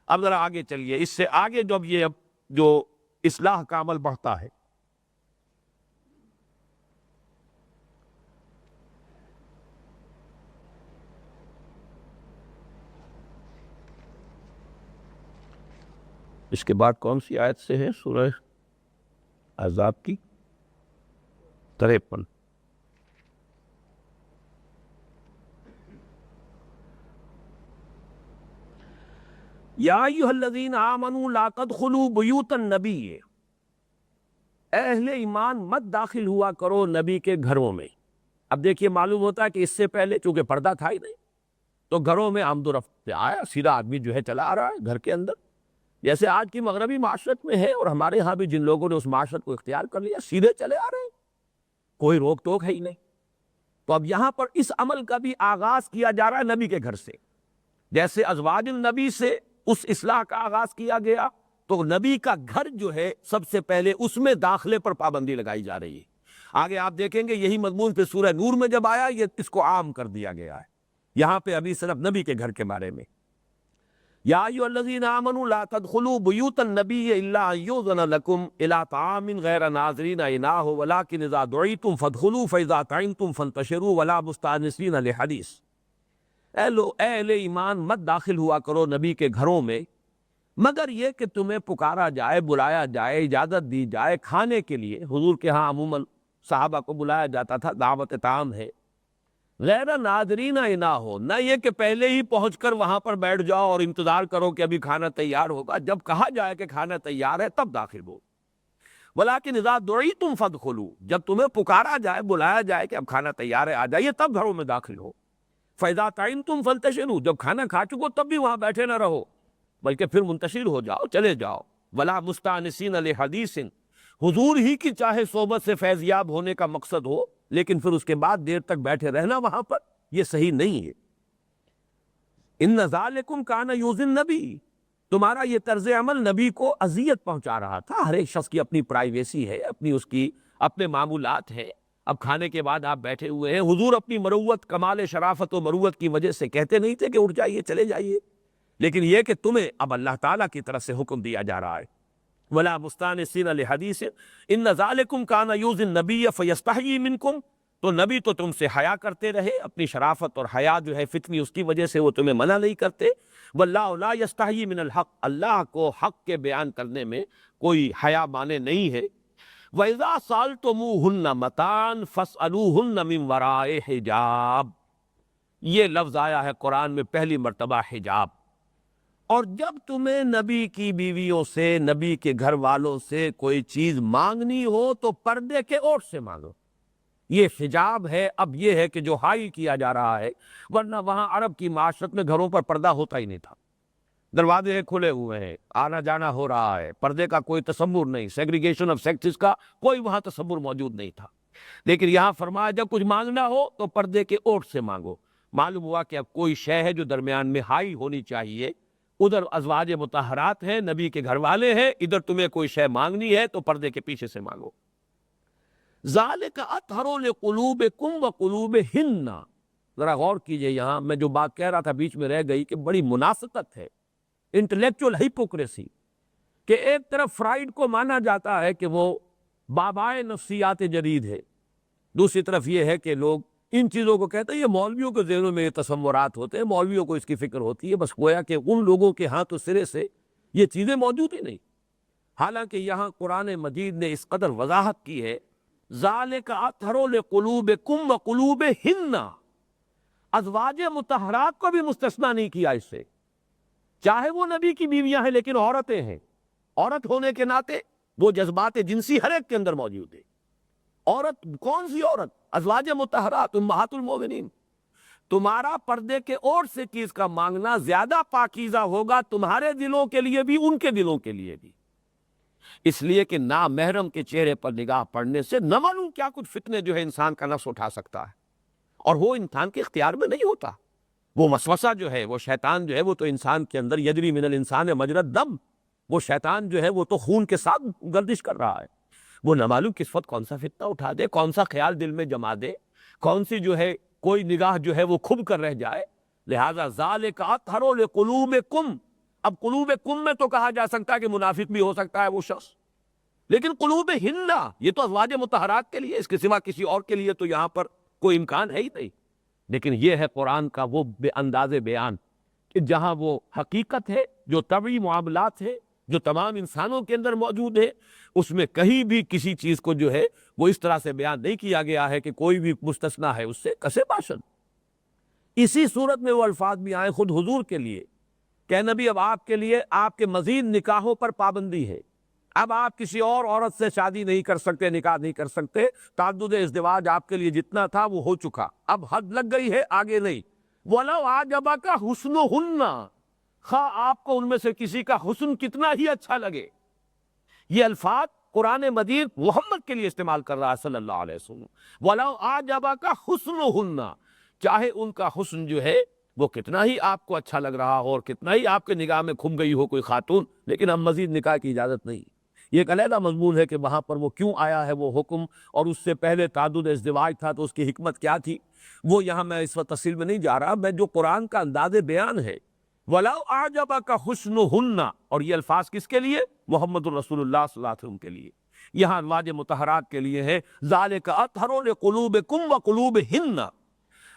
اب ذرا آگے چلیے، اس سے آگے جب یہ اب جو اصلاح کا عمل بڑھتا ہے، اس کے بعد کون سی آیت سے ہے؟ سورہ احزاب کی 53. یا ایھا الذین آمنوا لا تدخلوا بیوت النبی. اے اہل ایمان مت داخل ہوا کرو نبی کے گھروں میں۔ اب دیکھیے معلوم ہوتا ہے کہ اس سے پہلے چونکہ پردہ تھا ہی نہیں تو گھروں میں آمد و رفت سے آیا، سیدھا آدمی جو ہے چلا آ رہا ہے گھر کے اندر، جیسے آج کی مغربی معاشرت میں ہے، اور ہمارے ہاں بھی جن لوگوں نے اس معاشرت کو اختیار کر لیا سیدھے چلے آ رہے ہیں، کوئی روک ٹوک ہے ہی نہیں۔ تو اب یہاں پر اس عمل کا بھی آغاز کیا جا رہا ہے نبی کے گھر سے، جیسے ازواج النبی سے اس اصلاح کا آغاز کیا گیا، تو نبی کا گھر جو ہے سب سے پہلے اس میں داخلے پر پابندی لگائی جا رہی ہے۔ آگے آپ دیکھیں گے یہی مضمون پھر سورہ نور میں جب آیا یہ اس کو عام کر دیا گیا ہے، یہاں پہ ابھی صرف نبی کے گھر کے بارے میں۔ یا ایھا الذین آمنوا لا تدخلوا بیوت النبی الا ان یؤذن لکم الی طعام غیر ناظرین اناہ ولکن اذا دعیتم فادخلوا فاذا طعمتم فانتشروا ولا مستأنسین لحدیث۔ اے اہل ایمان مت داخل ہوا کرو نبی کے گھروں میں مگر یہ کہ تمہیں پکارا جائے، بلایا جائے، اجازت دی جائے کھانے کے لیے۔ حضور کے ہاں عموماً صحابہ کو بلایا جاتا تھا، دعوت طعام ہے، غیر ناظرین انا ہو، نہ یہ کہ پہلے ہی پہنچ کر وہاں پر بیٹھ جاؤ اور انتظار کرو کہ ابھی کھانا تیار ہوگا، جب کہا جائے کہ کھانا تیار ہے تب داخل ہو۔ ولیکن اذا دعیتم فادخلوا، جب تمہیں پکارا جائے، بلایا جائے کہ اب کھانا تیار ہے آ جائیے، تب گھروں میں داخل ہو۔ فاذا طعمتم فانتشروا، جب کھانا کھا چکو تب بھی وہاں بیٹھے نہ رہو بلکہ پھر منتشر ہو جاؤ، چلے جاؤ۔ ولا مستأنسین لحدیث، حضور ہی کی چاہے صحبت سے فیض یاب ہونے کا مقصد ہو لیکن پھر اس کے بعد دیر تک بیٹھے رہنا وہاں پر یہ صحیح نہیں ہے۔ ان ذالکم کان یؤذی النبی، تمہارا یہ طرز عمل نبی کو اذیت پہنچا رہا تھا۔ ہر ایک شخص کی اپنی پرائیویسی ہے، اپنی اس کی اپنے معمولات ہیں۔ اب کھانے کے بعد آپ بیٹھے ہوئے ہیں، حضور اپنی مروت، کمال شرافت و مروت کی وجہ سے کہتے نہیں تھے کہ اٹھ جائیے چلے جائیے، لیکن یہ کہ تمہیں اب اللہ تعالیٰ کی طرف سے حکم دیا جا رہا ہے۔ ولا مستأنسین لحدیث ان ذالکم کان یؤذی النبی فیستحیی منکم، تو نبی تو تم سے حیا کرتے رہے، اپنی شرافت اور حیا جو ہے فطری اس کی وجہ سے وہ تمہیں منع نہیں کرتے۔ واللہ لا یستحیی من الحق، اللہ کو حق کے بیان کرنے میں کوئی حیا مانے نہیں ہے۔ وَإِذَا سَأَلْتُمُوهُنَّ مَتَاعًا فَاسْأَلُوهُنَّ مِنْ وَرَاءِ حِجَابٍ، یہ لفظ آیا ہے قرآن میں پہلی مرتبہ حجاب۔ اور جب تمہیں نبی کی بیویوں سے، نبی کے گھر والوں سے کوئی چیز مانگنی ہو تو پردے کے اوٹ سے مانگو، یہ حجاب ہے۔ اب یہ ہے کہ جو حائل کیا جا رہا ہے، ورنہ وہاں عرب کی معاشرت میں گھروں پر پردہ ہوتا ہی نہیں تھا، دروازے کھلے ہوئے ہیں، آنا جانا ہو رہا ہے، پردے کا کوئی تصور نہیں، سیگریگیشن آف سیکسز کا کوئی وہاں تصور موجود نہیں تھا۔ لیکن یہاں فرمایا جب کچھ مانگنا ہو تو پردے کے اوٹ سے مانگو۔ معلوم ہوا کہ اب کوئی شے ہے جو درمیان میں حائل ہونی چاہیے، ادھر ازواج مطہرات ہیں، نبی کے گھر والے ہیں، ادھر تمہیں کوئی شے مانگنی ہے تو پردے کے پیچھے سے مانگو۔ ذالک اطہر لقلوبکم وقلوبہن، ذرا غور کیجئے، یہاں میں جو بات کہہ رہا تھا بیچ میں رہ گئی کہ بڑی منافقت ہے، انٹلیکچوئل ہیپوکریسی، کہ ایک طرف فرائیڈ کو مانا جاتا ہے کہ وہ بابائے نفسیات جدید ہے، دوسری طرف یہ ہے کہ لوگ ان چیزوں کو کہتے ہیں، یہ مولویوں کے ذہنوں میں یہ تصورات ہوتے ہیں، مولویوں کو اس کی فکر ہوتی ہے، بس گویا کہ ان لوگوں کے ہاں تو سرے سے یہ چیزیں موجود ہی نہیں۔ حالانکہ یہاں قرآن مجید نے اس قدر وضاحت کی ہے، ذالک اطہر لقلوبکم وقلوبہن، ازواج مطہرات کو بھی مستثنیٰ نہیں کیا اس سے، چاہے وہ نبی کی بیویاں ہیں لیکن عورتیں ہیں، عورت ہونے کے ناطے وہ جذبات جنسی ہر ایک کے اندر موجود ہے۔ عورت کون سی عورت؟ ازواج مطہرات، امہات المومنین۔ تمہارا پردے کے اور سے چیز کا مانگنا زیادہ پاکیزہ ہوگا تمہارے دلوں کے لیے بھی، ان کے دلوں کے لیے بھی، اس لیے کہ نامحرم کے چہرے پر نگاہ پڑنے سے نہ معلوم کیا کچھ فتنے جو ہے انسان کا نفس اٹھا سکتا ہے، اور وہ انسان کے اختیار میں نہیں ہوتا۔ وہ وسوسہ جو ہے، وہ شیطان جو ہے، وہ تو انسان کے اندر یجری من الانسان مجری الدم، وہ شیطان جو ہے وہ تو خون کے ساتھ گردش کر رہا ہے، وہ نہ معلوم کس وقت کون سا فتنہ اٹھا دے، کون سا خیال دل میں جما دے، کون سی جو ہے کوئی نگاہ جو ہے وہ کھب کر رہ جائے۔ لہذا ذالک اطہر لقلوبکم، اب قلوبکم میں تو کہا جا سکتا ہے کہ منافق بھی ہو سکتا ہے وہ شخص، لیکن قلوبہن یہ تو ازواج مطہرات کے لیے، اس کے سوا کسی اور کے لیے تو یہاں پر کوئی امکان ہے ہی نہیں۔ لیکن یہ ہے قرآن کا وہ بے انداز بیان کہ جہاں وہ حقیقت ہے، جو طبعی معاملات ہے، جو تمام انسانوں کے اندر موجود ہے، اس میں کہیں بھی کسی چیز کو جو ہے وہ اس طرح سے بیان نہیں کیا گیا ہے کہ کوئی بھی مستثنیٰ ہے اس سے، کسے باشد۔ اسی صورت میں وہ الفاظ بھی آئے خود حضور کے لیے کہ نبی اب آپ کے لیے آپ کے مزید نکاحوں پر پابندی ہے، اب آپ کسی اور عورت سے شادی نہیں کر سکتے، نکاح نہیں کر سکتے، تعدد ازدواج آپ کے لیے جتنا تھا وہ ہو چکا، اب حد لگ گئی ہے، آگے نہیں۔ وَلَوْ أَعْجَبَكَ حُسْنُهُنَّ، خواہ آپ کو ان میں سے کسی کا حسن کتنا ہی اچھا لگے۔ یہ الفاظ قرآن مجید محمد کے لیے استعمال کر رہا ہے صلی اللہ علیہ وسلم۔ وَلَوْ أَعْجَبَكَ حُسْنُهُنَّ، چاہے ان کا حسن جو ہے وہ کتنا ہی آپ کو اچھا لگ رہا ہو اور کتنا ہی آپ کے نگاہ میں کھم گئی ہو کوئی خاتون، لیکن اب مزید نکاح کی اجازت نہیں۔ یہ ایک علیحدہ مضمون ہے کہ وہاں پر وہ کیوں آیا ہے وہ حکم، اور اس سے پہلے تعدد ازدواج تھا تو اس کی حکمت کیا تھی، وہ یہاں میں اس وقت تفصیل میں نہیں جا رہا۔ میں جو قرآن کا انداز بیان ہے، وَلَوْ أَعْجَبَكَ حُسْنُهُنَّ، اور یہ الفاظ کس کے لیے؟ محمد الرسول اللہ صلی اللہ علیہ وسلم کے لیے، یہاں ازواج مطہرات کے لیے ہے۔ ذَلِكَ أَطْهَرُ لِقُلُوبِكُمْ وَقُلُوبِهِنَّ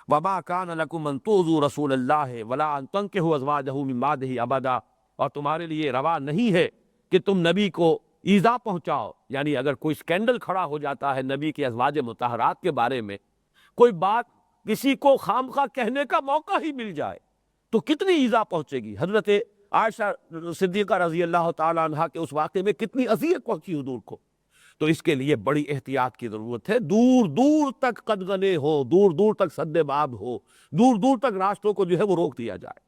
وَمَا كَانَ لَكُمْ أَن تُؤْذُوا رَسُولَ اللَّهِ وَلَا أَن تَنكِحُوا أَزْوَاجَهُ مِن بَعْدِهِ أَبَدًا، اور تمہارے لیے روا نہیں ہے کہ تم نبی کو ایذا پہنچاؤ، یعنی اگر کوئی سکینڈل کھڑا ہو جاتا ہے نبی کے ازواج مطہرات کے بارے میں، کوئی بات کسی کو خامخواہ کہنے کا موقع ہی مل جائے تو کتنی ایذا پہنچے گی۔ حضرت عائشہ صدیقہ رضی اللہ تعالی عنہا کے اس واقعے میں کتنی اذیت پہنچی حضور کو، تو اس کے لیے بڑی احتیاط کی ضرورت ہے۔ دور دور تک قدغنے ہو، دور دور تک سد باب ہو، دور دور تک راستوں کو جو ہے وہ روک دیا جائے،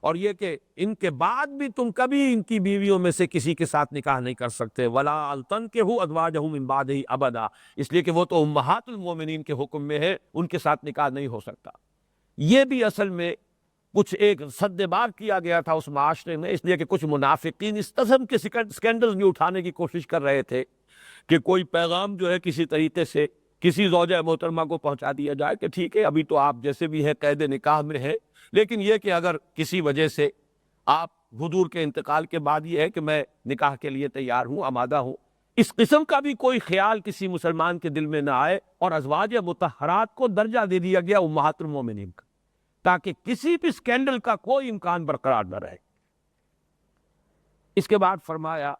اور یہ کہ ان کے بعد بھی تم کبھی ان کی بیویوں میں سے کسی کے ساتھ نکاح نہیں کر سکتے۔ وَلَا أَن تَنكِحُوا أَزْوَاجَهُ مِن بَعْدِهِ أَبَدًا، اس لیے کہ وہ تو امہات المومنین کے حکم میں ہے، ان کے ساتھ نکاح نہیں ہو سکتا۔ یہ بھی اصل میں کچھ ایک سد باب کیا گیا تھا اس معاشرے میں، اس لیے کہ کچھ منافقین اس قسم کے سکینڈل بھی اٹھانے کی کوشش کر رہے تھے کہ کوئی پیغام جو ہے کسی طریقے سے کسی زوجہ محترمہ کو پہنچا دیا جائے کہ ٹھیک ہے ابھی تو آپ جیسے بھی ہیں قید نکاح میں ہے، لیکن یہ کہ اگر کسی وجہ سے آپ حضور کے انتقال کے بعد یہ ہے کہ میں نکاح کے لیے تیار ہوں، آمادہ ہوں، اس قسم کا بھی کوئی خیال کسی مسلمان کے دل میں نہ آئے، اور ازواج مطہرات کو درجہ دے دیا گیا امہات المومنین کا، تاکہ کسی بھی سکینڈل کا کوئی امکان برقرار نہ رہے۔ اس کے بعد فرمایا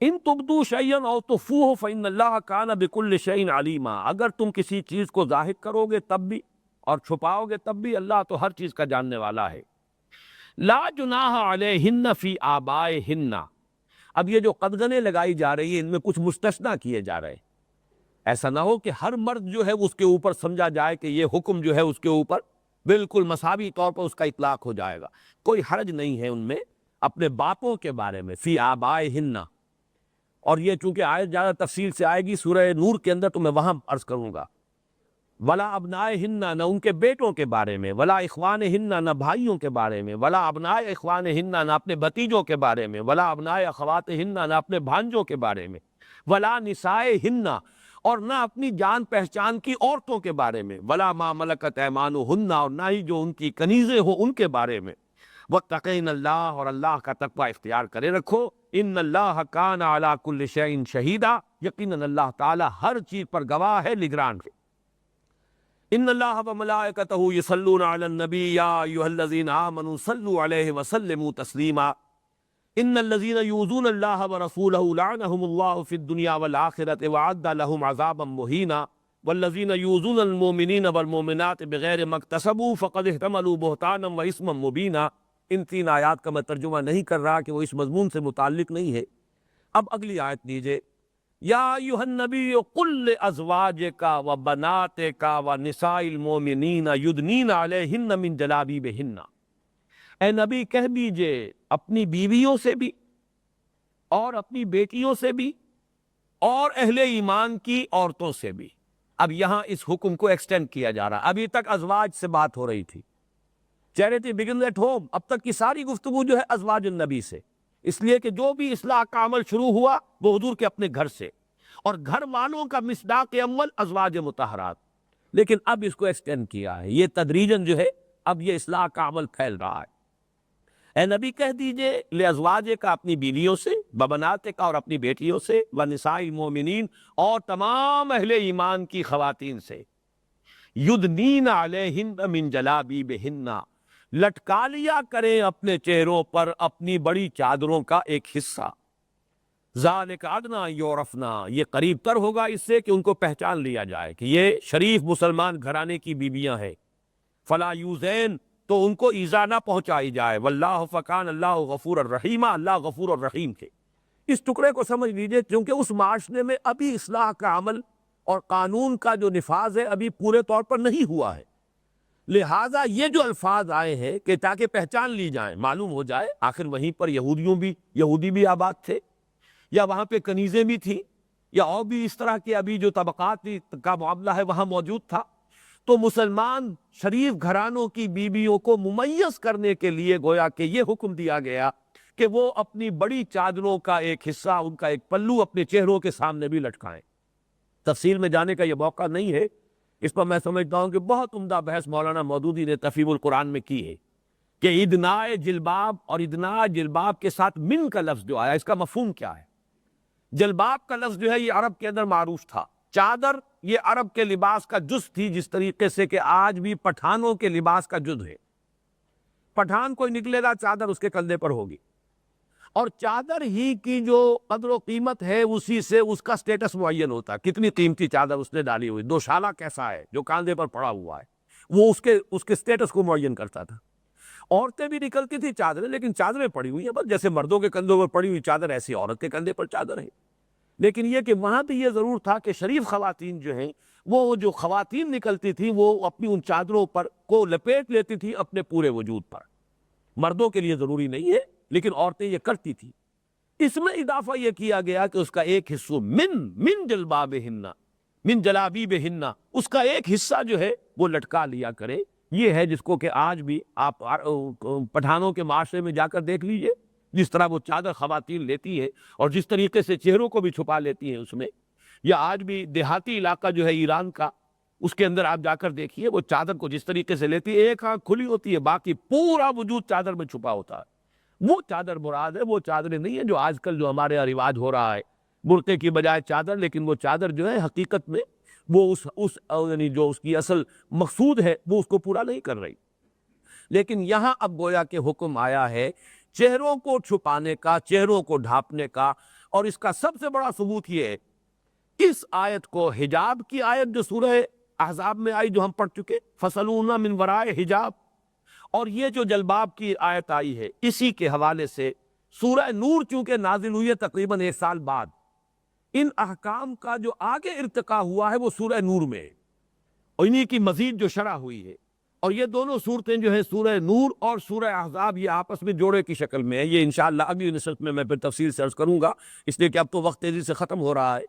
ان تبدو شیئا او تخفوہ فإن اللہ کان بکل شیء علیما، اگر تم کسی چیز کو ظاہر کرو گے تب بھی اور چھپاؤ گے تب بھی اللہ تو ہر چیز کا جاننے والا ہے۔ لا جناح علیہن فی آبائہن، اب یہ جو قدغنیں لگائی جا رہی ہیں ان میں کچھ مستثنیٰ کیے جا رہے ہیں، ایسا نہ ہو کہ ہر مرد جو ہے اس کے اوپر سمجھا جائے کہ یہ حکم جو ہے اس کے اوپر بالکل مساوی طور پر اس کا اطلاق ہو جائے گا۔ کوئی حرج نہیں ہے ان میں اپنے باپوں کے بارے میں، فی آبائہن، اور یہ چونکہ آیت زیادہ تفصیل سے آئے گی سورہ نور کے اندر تو میں وہاں عرض کروں گا۔ ولا ابنائہن، نہ ان کے بیٹوں کے بارے میں، ولا اخوانہن، نہ بھائیوں کے بارے میں، ولا ابناء اخوانہن، نہ اپنے بھتیجوں کے بارے میں، ولا ابناء اخواتہن، نہ اپنے بھانجوں کے بارے میں، ولا نسائہن، اور نہ اپنی جان پہچان کی عورتوں کے بارے میں، ولا ما ملکت ایمانہن، اور نہ ہی جو ان کی کنیزیں ہوں ان کے بارے میں، واتقین اللہ، اور اللہ کا تقوی اختیار کرے رکھو، ان اللہ کان علی کل شیء شہیدا، یقیناً اللہ تعالی ہر چیز پر گواہ ہے، نگران ہے۔ ان اللہ وملائکتہ یصلون علی النبی یا ایھا الذین آمنوا صلوا علیہ وسلموا تسلیما، ان الذین یؤذون اللہ ورسولہ لعنهم اللہ فی الدنیا والآخرۃ وأعد لهم عذابا مہینا، والذین یؤذون المؤمنین والمؤمنات بغیر ما اکتسبوا فقد احتملوا بہتانا واثما مبینا۔ ان تین آیات کا میں ترجمہ نہیں کر رہا کہ وہ اس مضمون سے متعلق نہیں ہے۔ اب اگلی آیت لیجئے، یا ایھا النبی قل لازواجک وبناتک ونساء المؤمنین یدنین علیہن من جلابیبہن، اے نبی کہہ دیجئے اپنی بیویوں سے بھی اور اپنی بیٹیوں سے بھی اور اہل ایمان کی عورتوں سے بھی۔ اب یہاں اس حکم کو ایکسٹینڈ کیا جا رہا ہے، ابھی تک ازواج سے بات ہو رہی تھی، چیریٹی بگنز ایٹ ہوم، اب تک کی ساری گفتگو جو ہے ازواج النبی سے، اس لیے کہ جو بھی اصلاح کا عمل شروع ہوا وہ حضور کے اپنے گھر سے، اور گھر والوں کا مصداق عمل ازواج مطہرات، لیکن اب اس کو ایکسٹینڈ کیا ہے، یہ تدریجاً جو ہے اب یہ اصلاح کا عمل پھیل رہا ہے۔ اے نبی کہہ دیجئے لازواجک کا اپنی بیویوں سے، ببناتک اور اپنی بیٹیوں سے، ونساء المؤمنین اور تمام اہل ایمان کی خواتین سے، یدنین علیہن من جلابیبہن، لٹکا لیا کریں اپنے چہروں پر اپنی بڑی چادروں کا ایک حصہ، ذالک ادنیٰ یعرفنا، یہ قریب تر ہوگا اس سے کہ ان کو پہچان لیا جائے کہ یہ شریف مسلمان گھرانے کی بیویاں ہیں، فلا یوزین، تو ان کو ایذا نہ پہنچائی جائے. واللہ فکان اللہ غفور الرحیم، اللہ غفور الرحیم تھے. اس ٹکڑے کو سمجھ لیجئے، کیونکہ اس معاشرے میں ابھی اصلاح کا عمل اور قانون کا جو نفاذ ہے ابھی پورے طور پر نہیں ہوا ہے. لہٰذا یہ جو الفاظ آئے ہیں کہ تاکہ پہچان لی جائیں، معلوم ہو جائے آخر وہیں پر یہودی بھی آباد تھے، یا وہاں پہ کنیزیں بھی تھیں، یا اور بھی اس طرح کے ابھی جو طبقات کا معاملہ ہے وہاں موجود تھا. تو مسلمان شریف گھرانوں کی بیویوں کو ممیز کرنے کے لیے گویا کہ یہ حکم دیا گیا کہ وہ اپنی بڑی چادروں کا ایک حصہ، ان کا ایک پلو اپنے چہروں کے سامنے بھی لٹکائیں. تفصیل میں جانے کا یہ موقع نہیں ہے، اس پر میں سمجھتا ہوں کہ بہت عمدہ بحث مولانا مودودی نے تفہیم القرآن میں کی ہے کہ ادناء جلباب اور ادناء جلباب کے ساتھ من کا لفظ جو آیا، اس کا مفہوم کیا ہے. جلباب کا لفظ جو ہے یہ عرب کے اندر معروف تھا. چادر یہ عرب کے لباس کا جز تھی، جس طریقے سے کہ آج بھی پٹھانوں کے لباس کا جز ہے. پٹھان کوئی نکلے گا چادر اس کے کندھے پر ہوگی، اور چادر ہی کی جو قدر و قیمت ہے اسی سے اس کا سٹیٹس معین ہوتا ہے. کتنی قیمتی چادر اس نے ڈالی ہوئی، دوشالہ کیسا ہے جو کاندھے پر پڑا ہوا ہے، وہ اس کے سٹیٹس کو معین کرتا تھا. عورتیں بھی نکلتی تھی چادریں، لیکن چادریں پڑی ہوئی ہیں بس، جیسے مردوں کے کندھوں پر پڑی ہوئی چادر ایسی عورت کے کندھے پر چادر ہے. لیکن یہ کہ وہاں بھی یہ ضرور تھا کہ شریف خواتین جو ہیں، وہ جو خواتین نکلتی تھیں وہ اپنی ان چادروں پر کو لپیٹ لیتی تھی اپنے پورے وجود پر. مردوں کے لیے ضروری نہیں ہے، لیکن عورتیں یہ کرتی تھی. اس میں اضافہ یہ کیا گیا کہ اس کا ایک حصہ من جلبابہن، من جلابیبہن، اس کا ایک حصہ جو ہے وہ لٹکا لیا کرے. یہ ہے جس کو کہ آج بھی آپ پٹھانوں کے معاشرے میں جا کر دیکھ لیجئے، جس طرح وہ چادر خواتین لیتی ہے اور جس طریقے سے چہروں کو بھی چھپا لیتی ہیں اس میں. یا آج بھی دیہاتی علاقہ جو ہے ایران کا، اس کے اندر آپ جا کر دیکھیے وہ چادر کو جس طریقے سے لیتی ہے، ایک آنکھ کھلی ہوتی ہے، باقی پورا وجود چادر میں چھپا ہوتا ہے. وہ چادر مراد ہے، وہ چادریں نہیں ہیں جو آج کل جو ہمارے یہاں رواج ہو رہا ہے، برقعے کی بجائے چادر. لیکن وہ چادر جو ہے حقیقت میں وہ یعنی جو اس کی اصل مقصود ہے وہ اس کو پورا نہیں کر رہی. لیکن یہاں اب گویا کہ حکم آیا ہے چہروں کو چھپانے کا، چہروں کو ڈھانپنے کا. اور اس کا سب سے بڑا ثبوت یہ ہے، اس آیت کو حجاب کی آیت جو سورہ احزاب میں آئی جو ہم پڑھ چکے، فَصَلُونَ مِن وَرَائِ حجاب، اور یہ جو جلباب کی آیت آئی ہے اسی کے حوالے سے سورہ نور چونکہ نازل ہوئی ہے تقریباً 1 سال بعد، ان احکام کا جو آگے ارتقا ہوا ہے وہ سورہ نور میں ہے، اور انہی کی مزید جو شرح ہوئی ہے. اور یہ دونوں صورتیں جو ہیں سورہ نور اور سورہ احزاب یہ آپس میں جوڑے کی شکل میں ہے. یہ انشاءاللہ اگلی نشست میں پھر تفصیل سے عرض کروں گا، اس لیے کہ اب تو وقت تیزی سے ختم ہو رہا ہے.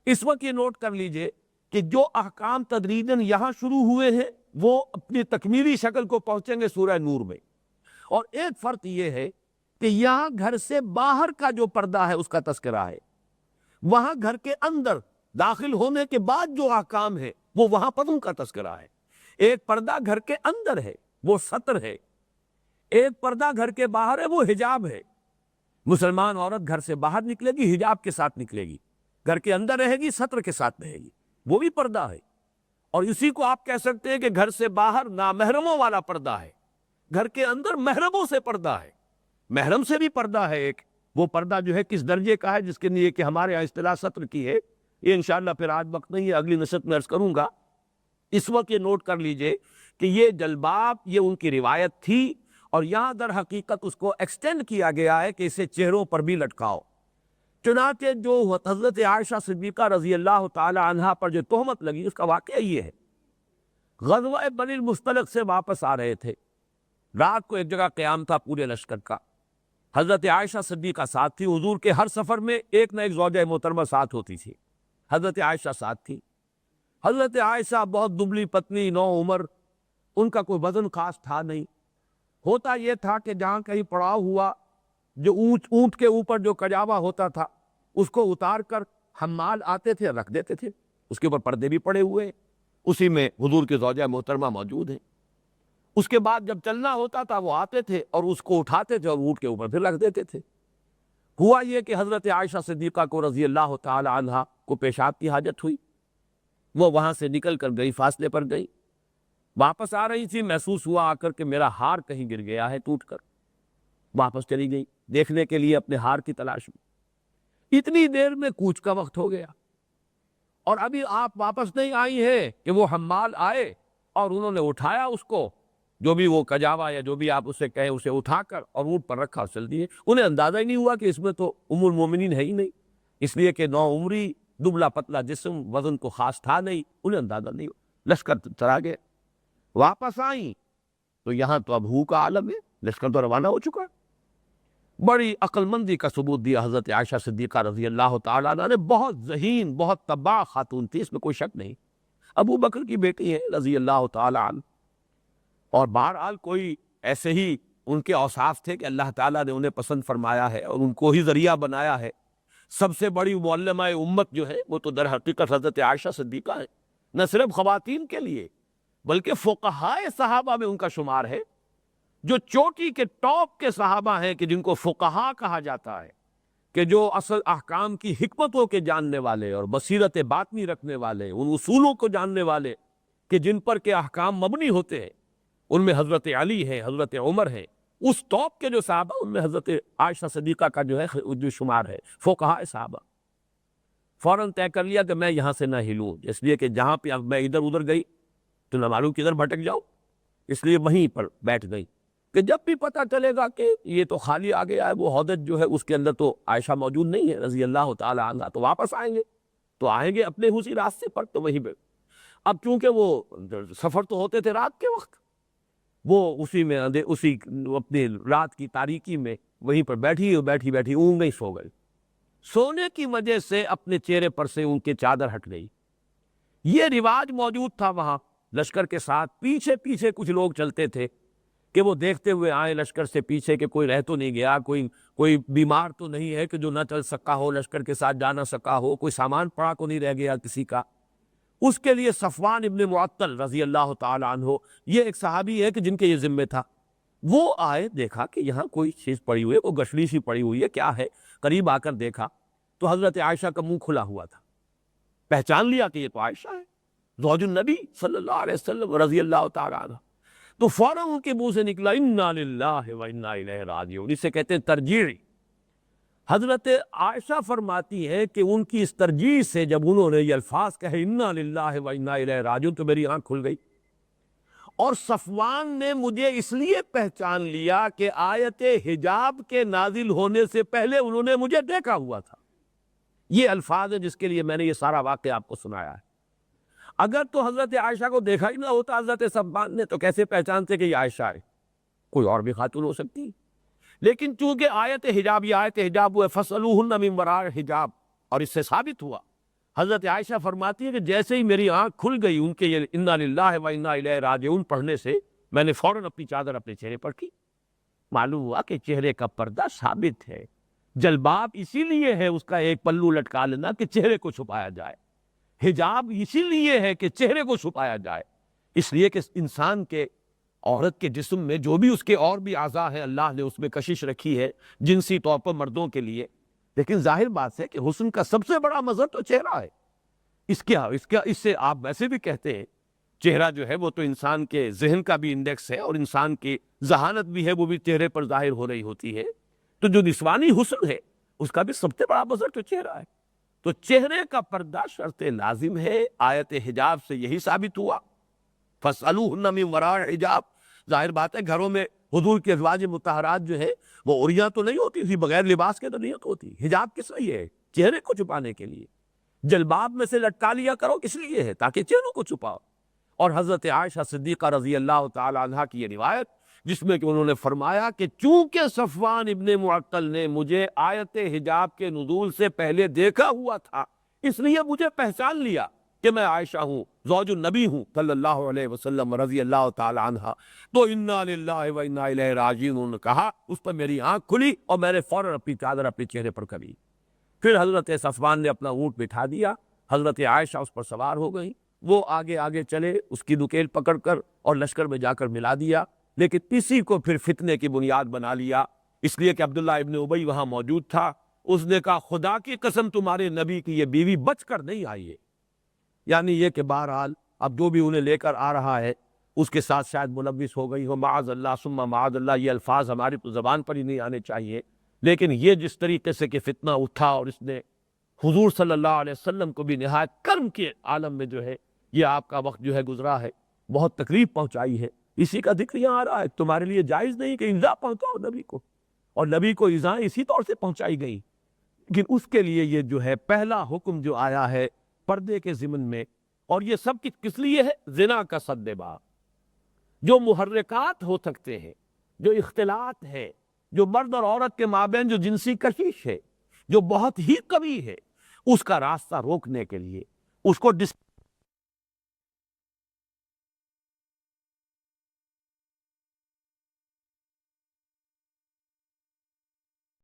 اس وقت یہ نوٹ کر لیجئے کہ جو احکام تدریجاً یہاں شروع ہوئے ہیں وہ اپنی تکمیلی شکل کو پہنچیں گے سورہ نور میں. اور ایک فرق یہ ہے کہ یہاں گھر سے باہر کا جو پردہ ہے اس کا تذکرہ ہے، وہاں گھر کے اندر داخل ہونے کے بعد جو احکام ہے وہ وہاں پر ان کا تذکرہ ہے. ایک پردہ گھر کے اندر ہے وہ ستر ہے، ایک پردہ گھر کے باہر ہے وہ حجاب ہے. مسلمان عورت گھر سے باہر نکلے گی حجاب کے ساتھ نکلے گی، گھر کے اندر رہے گی ستر کے ساتھ رہے گی، وہ بھی پردہ ہے. اور اسی کو آپ کہہ سکتے ہیں کہ گھر سے باہر نامحرموں والا پردہ ہے، گھر کے اندر محرموں سے پردہ ہے. محرم سے بھی پردہ ہے ایک، وہ پردہ جو ہے کس درجے کا ہے جس کے لیے کہ ہمارے یہاں اصطلاح ستر کی ہے، یہ انشاءاللہ پھر آج وقت نہیں ہے، اگلی نشست میں عرض کروں گا. اس وقت یہ نوٹ کر لیجئے کہ یہ جلباب یہ ان کی روایت تھی، اور یہاں در حقیقت اس کو ایکسٹینڈ کیا گیا ہے کہ اسے چہروں پر بھی لٹکاؤ. چنانچہ جو حضرت عائشہ صدیقہ رضی اللہ تعالی عنہا پر جو تہمت لگی اس کا واقعہ یہ ہے، غزوہ بنی المصطلق سے واپس آ رہے تھے، رات کو ایک جگہ قیام تھا پورے لشکر کا، حضرت عائشہ صدیقہ ساتھ تھی. حضور کے ہر سفر میں ایک نہ ایک زوجہ محترمہ ساتھ ہوتی تھی، حضرت عائشہ ساتھ تھی. حضرت عائشہ بہت دبلی پتلی، نو عمر، ان کا کوئی وزن خاص تھا نہیں. ہوتا یہ تھا کہ جہاں کہیں پڑاؤ ہوا، جو اونٹ کے اوپر جو کجاوا ہوتا تھا اس کو اتار کر حمال آتے تھے رکھ دیتے تھے، اس کے اوپر پردے بھی پڑے ہوئے، اسی میں حضور کے زوجہ محترمہ موجود ہیں. اس کے بعد جب چلنا ہوتا تھا وہ آتے تھے اور اس کو اٹھاتے تھے اور اونٹ کے اوپر پھر رکھ دیتے تھے. ہوا یہ کہ حضرت عائشہ صدیقہ کو رضی اللہ تعالی عنہا کو پیشاب کی حاجت ہوئی، وہ وہاں سے نکل کر گئی، فاصلے پر گئی، واپس آ رہی تھی، محسوس ہوا آ کر کہ میرا ہار کہیں گر گیا ہے ٹوٹ کر. واپس چلی گئی دیکھنے کے لیے اپنے ہار کی تلاش میں. اتنی دیر میں کوچ کا وقت ہو گیا اور ابھی آپ واپس نہیں آئی ہیں کہ وہ حمال آئے اور انہوں نے اٹھایا اس کو، جو بھی وہ کجاوا یا جو بھی آپ اسے کہیں اسے اٹھا کر اور اونٹ پر رکھا اور چل دیے. انہیں اندازہ ہی نہیں ہوا کہ اس میں تو ام المومنین ہے ہی نہیں، اس لیے کہ نو عمری، دبلا پتلا جسم، وزن کو خاص تھا نہیں، انہیں اندازہ نہیں ہوا. لشکر چلا گئے. واپس آئیں تو یہاں تو اب ہو کا عالم ہے، لشکر تو روانہ ہو چکا. بڑی عقل مندی کا ثبوت دیا حضرت عائشہ صدیقہ رضی اللہ تعالیٰ عنہ نے. بہت ذہین، بہت طباع خاتون تھی، اس میں کوئی شک نہیں. ابو بکر کی بیٹی ہے رضی اللہ تعالیٰ عنہ، اور بہرحال کوئی ایسے ہی ان کے اوصاف تھے کہ اللہ تعالیٰ نے انہیں پسند فرمایا ہے اور ان کو ہی ذریعہ بنایا ہے. سب سے بڑی معلمہ امت جو ہے وہ تو در حقیقت حضرت عائشہ صدیقہ ہے، نہ صرف خواتین کے لیے بلکہ فقہائے صحابہ میں ان کا شمار ہے. جو چوٹی کے ٹاپ کے صحابہ ہیں کہ جن کو فقہا کہا جاتا ہے، کہ جو اصل احکام کی حکمتوں کے جاننے والے اور بصیرت باطنی رکھنے والے، ان اصولوں کو جاننے والے کہ جن پر کے احکام مبنی ہوتے ہیں، ان میں حضرت علی ہے، حضرت عمر ہے. اس ٹاپ کے جو صحابہ ان میں حضرت عائشہ صدیقہ کا جو شمار ہے فقہائے صحابہ. فوراً طے کر لیا کہ میں یہاں سے نہ ہلوں، اس لیے کہ جہاں پہ اب میں ادھر ادھر گئی تو نہ معلوم کدھر بھٹک جاؤں، اس لیے وہیں پر بیٹھ گئی کہ جب بھی پتہ چلے گا کہ یہ تو خالی آ گیا ہے، وہ حوض جو ہے اس کے اندر تو عائشہ موجود نہیں ہے رضی اللہ تعالی عنہ، تو واپس آئیں گے تو آئیں گے اپنے اسی راستے پر. تو وہیں پہ اب چونکہ وہ سفر تو ہوتے تھے رات کے وقت، وہ اسی میں اسی اپنی رات کی تاریکی میں وہیں پر بیٹھی اونگ گئی، سو گئی. سونے کی وجہ سے اپنے چہرے پر سے ان کی چادر ہٹ گئی. یہ رواج موجود تھا وہاں لشکر کے ساتھ. پیچھے پیچھے کچھ لوگ چلتے تھے کہ وہ دیکھتے ہوئے آئے لشکر سے پیچھے کہ کوئی رہ تو نہیں گیا، کوئی بیمار تو نہیں ہے کہ جو نہ چل سکا ہو، لشکر کے ساتھ جا نہ سکا ہو، کوئی سامان پڑا کو نہیں رہ گیا کسی کا. اس کے لیے صفوان ابن معطل رضی اللہ تعالی عنہ، یہ ایک صحابی ہے کہ جن کے یہ ذمہ تھا. وہ آئے، دیکھا کہ یہاں کوئی چیز پڑی ہوئی ہے، وہ گٹھڑی سی پڑی ہوئی ہے، کیا ہے؟ قریب آ کر دیکھا تو حضرت عائشہ کا منہ کھلا ہوا تھا. پہچان لیا کہ یہ تو عائشہ ہے، زوج النبی صلی اللہ علیہ وسلم رضی اللہ تعالی عنہ. تو فوراً ان کے منہ سے نکلا انا للہ و انا الیہ راجعون. اسے کہتے ہیں ترجیع. حضرت عائشہ فرماتی ہے کہ ان کی اس ترجیح سے جب انہوں نے یہ الفاظ کہے انا للہ و انا الیہ راجعون تو میری آنکھ کھل گئی. اور صفوان نے مجھے اس لیے پہچان لیا کہ آیت حجاب کے نازل ہونے سے پہلے انہوں نے مجھے دیکھا ہوا تھا. یہ الفاظ ہے جس کے لیے میں نے یہ سارا واقعہ آپ کو سنایا ہے. اگر تو حضرت عائشہ کو دیکھا ہی نہ ہوتا حضرت صفوان نے تو کیسے پہچانتے کہ یہ عائشہ ہے؟ کوئی اور بھی خاتون ہو سکتی. لیکن چونکہ آیت حجاب، یہ آیت حجاب ہوئے فَاسْأَلُوهُنَّ مِنْ وَرَاءِ حجاب، اور اس سے ثابت ہوا. حضرت عائشہ فرماتی ہے کہ جیسے ہی میری آنکھ کھل گئی ان کے یہ انا للہ و انا الیہ راجعون پڑھنے سے، میں نے فوراً اپنی چادر اپنے چہرے پر کی. معلوم ہوا کہ چہرے کا پردہ ثابت ہے. جلباب اسی لیے ہے اس کا ایک پلو لٹکا لینا کہ چہرے کو چھپایا جائے. حجاب اسی لیے ہے کہ چہرے کو چھپایا جائے. اس لیے کہ انسان کے، عورت کے جسم میں جو بھی اس کے اور بھی اعضاء ہیں اللہ نے اس میں کشش رکھی ہے جنسی طور پر مردوں کے لیے، لیکن ظاہر بات ہے کہ حسن کا سب سے بڑا مظہر تو چہرہ ہے. اس سے آپ ویسے بھی کہتے ہیں چہرہ جو ہے وہ تو انسان کے ذہن کا بھی انڈیکس ہے، اور انسان کی ذہانت بھی ہے وہ بھی چہرے پر ظاہر ہو رہی ہوتی ہے. تو جو نسوانی حسن ہے اس کا بھی سب سے بڑا مظہر تو چہرہ ہے. تو چہرے کا پردہ شرط لازم ہے. آیت حجاب سے یہی ثابت ہوا. فَاسْأَلُوهُنَّ مِنْ وَرَاءِ حجاب. ظاہر بات ہے گھروں میں حضور کے ازواج مطہرات جو ہے وہ عریاں تو نہیں ہوتی تھی، بغیر لباس کے تو نہیں ہوتی. حجاب کس لیے ہے؟ چہرے کو چھپانے کے لیے. جلباب میں سے لٹکا لیا کرو کس لیے ہے؟ تاکہ چہروں کو چھپاؤ. اور حضرت عائشہ صدیقہ رضی اللہ تعالی عنہ کی یہ روایت جس میں کہ انہوں نے فرمایا کہ چونکہ صفوان ابن معطل نے مجھے آیت حجاب کے نزول سے پہلے دیکھا ہوا تھا، اس لیے مجھے پہچان لیا کہ میں عائشہ ہوں، زوج النبی ہوں صلی اللہ علیہ وسلم رضی اللہ تعالی عنہ. تو انا للہ و انا الیہ راجعون انہوں نے کہا، اس پر میری آنکھ کھلی اور میں نے فوراً اپنی چادر اپنے چہرے پر کری. پھر حضرت صفوان نے اپنا اونٹ بٹھا دیا، حضرت عائشہ اس پر سوار ہو گئی. وہ آگے آگے چلے، اس کی نکیل پکڑ کر اور لشکر میں جا کر ملا دیا. لیکن اسی کو پھر فتنے کی بنیاد بنا لیا، اس لیے کہ عبداللہ ابن ابی وہاں موجود تھا. اس نے کہا خدا کی قسم تمہارے نبی کی یہ بیوی بچ کر نہیں آئی ہے. یعنی یہ کہ بہرحال اب جو بھی انہیں لے کر آ رہا ہے اس کے ساتھ شاید ملوث ہو گئی ہو. معاذ اللہ ثم معاذ اللہ، یہ الفاظ ہماری زبان پر ہی نہیں آنے چاہیے. لیکن یہ جس طریقے سے کہ فتنہ اٹھا اور اس نے حضور صلی اللہ علیہ وسلم کو بھی نہایت کرم کے عالم میں جو ہے یہ آپ کا وقت جو ہے گزرا ہے، بہت تکلیف پہنچائی ہے. اسی کا ذکر یہاں آ رہا ہے، تمہارے لیے جائز نہیں کہ ایذا پہنچاؤ نبی کو، اور نبی کو ایذائیں اسی طور سے پہنچائی گئی، لیکن اس کے لیے یہ جو ہے پہلا حکم جو آیا ہے پردے کے ضمن میں، اور یہ سب کس لیے ہے؟ زنا کا سد باب، جو محرکات ہو سکتے ہیں، جو اختلاط ہے، جو مرد اور عورت کے مابین جو جنسی کشش ہے، جو بہت ہی قوی ہے، اس کا راستہ روکنے کے لیے، اس کو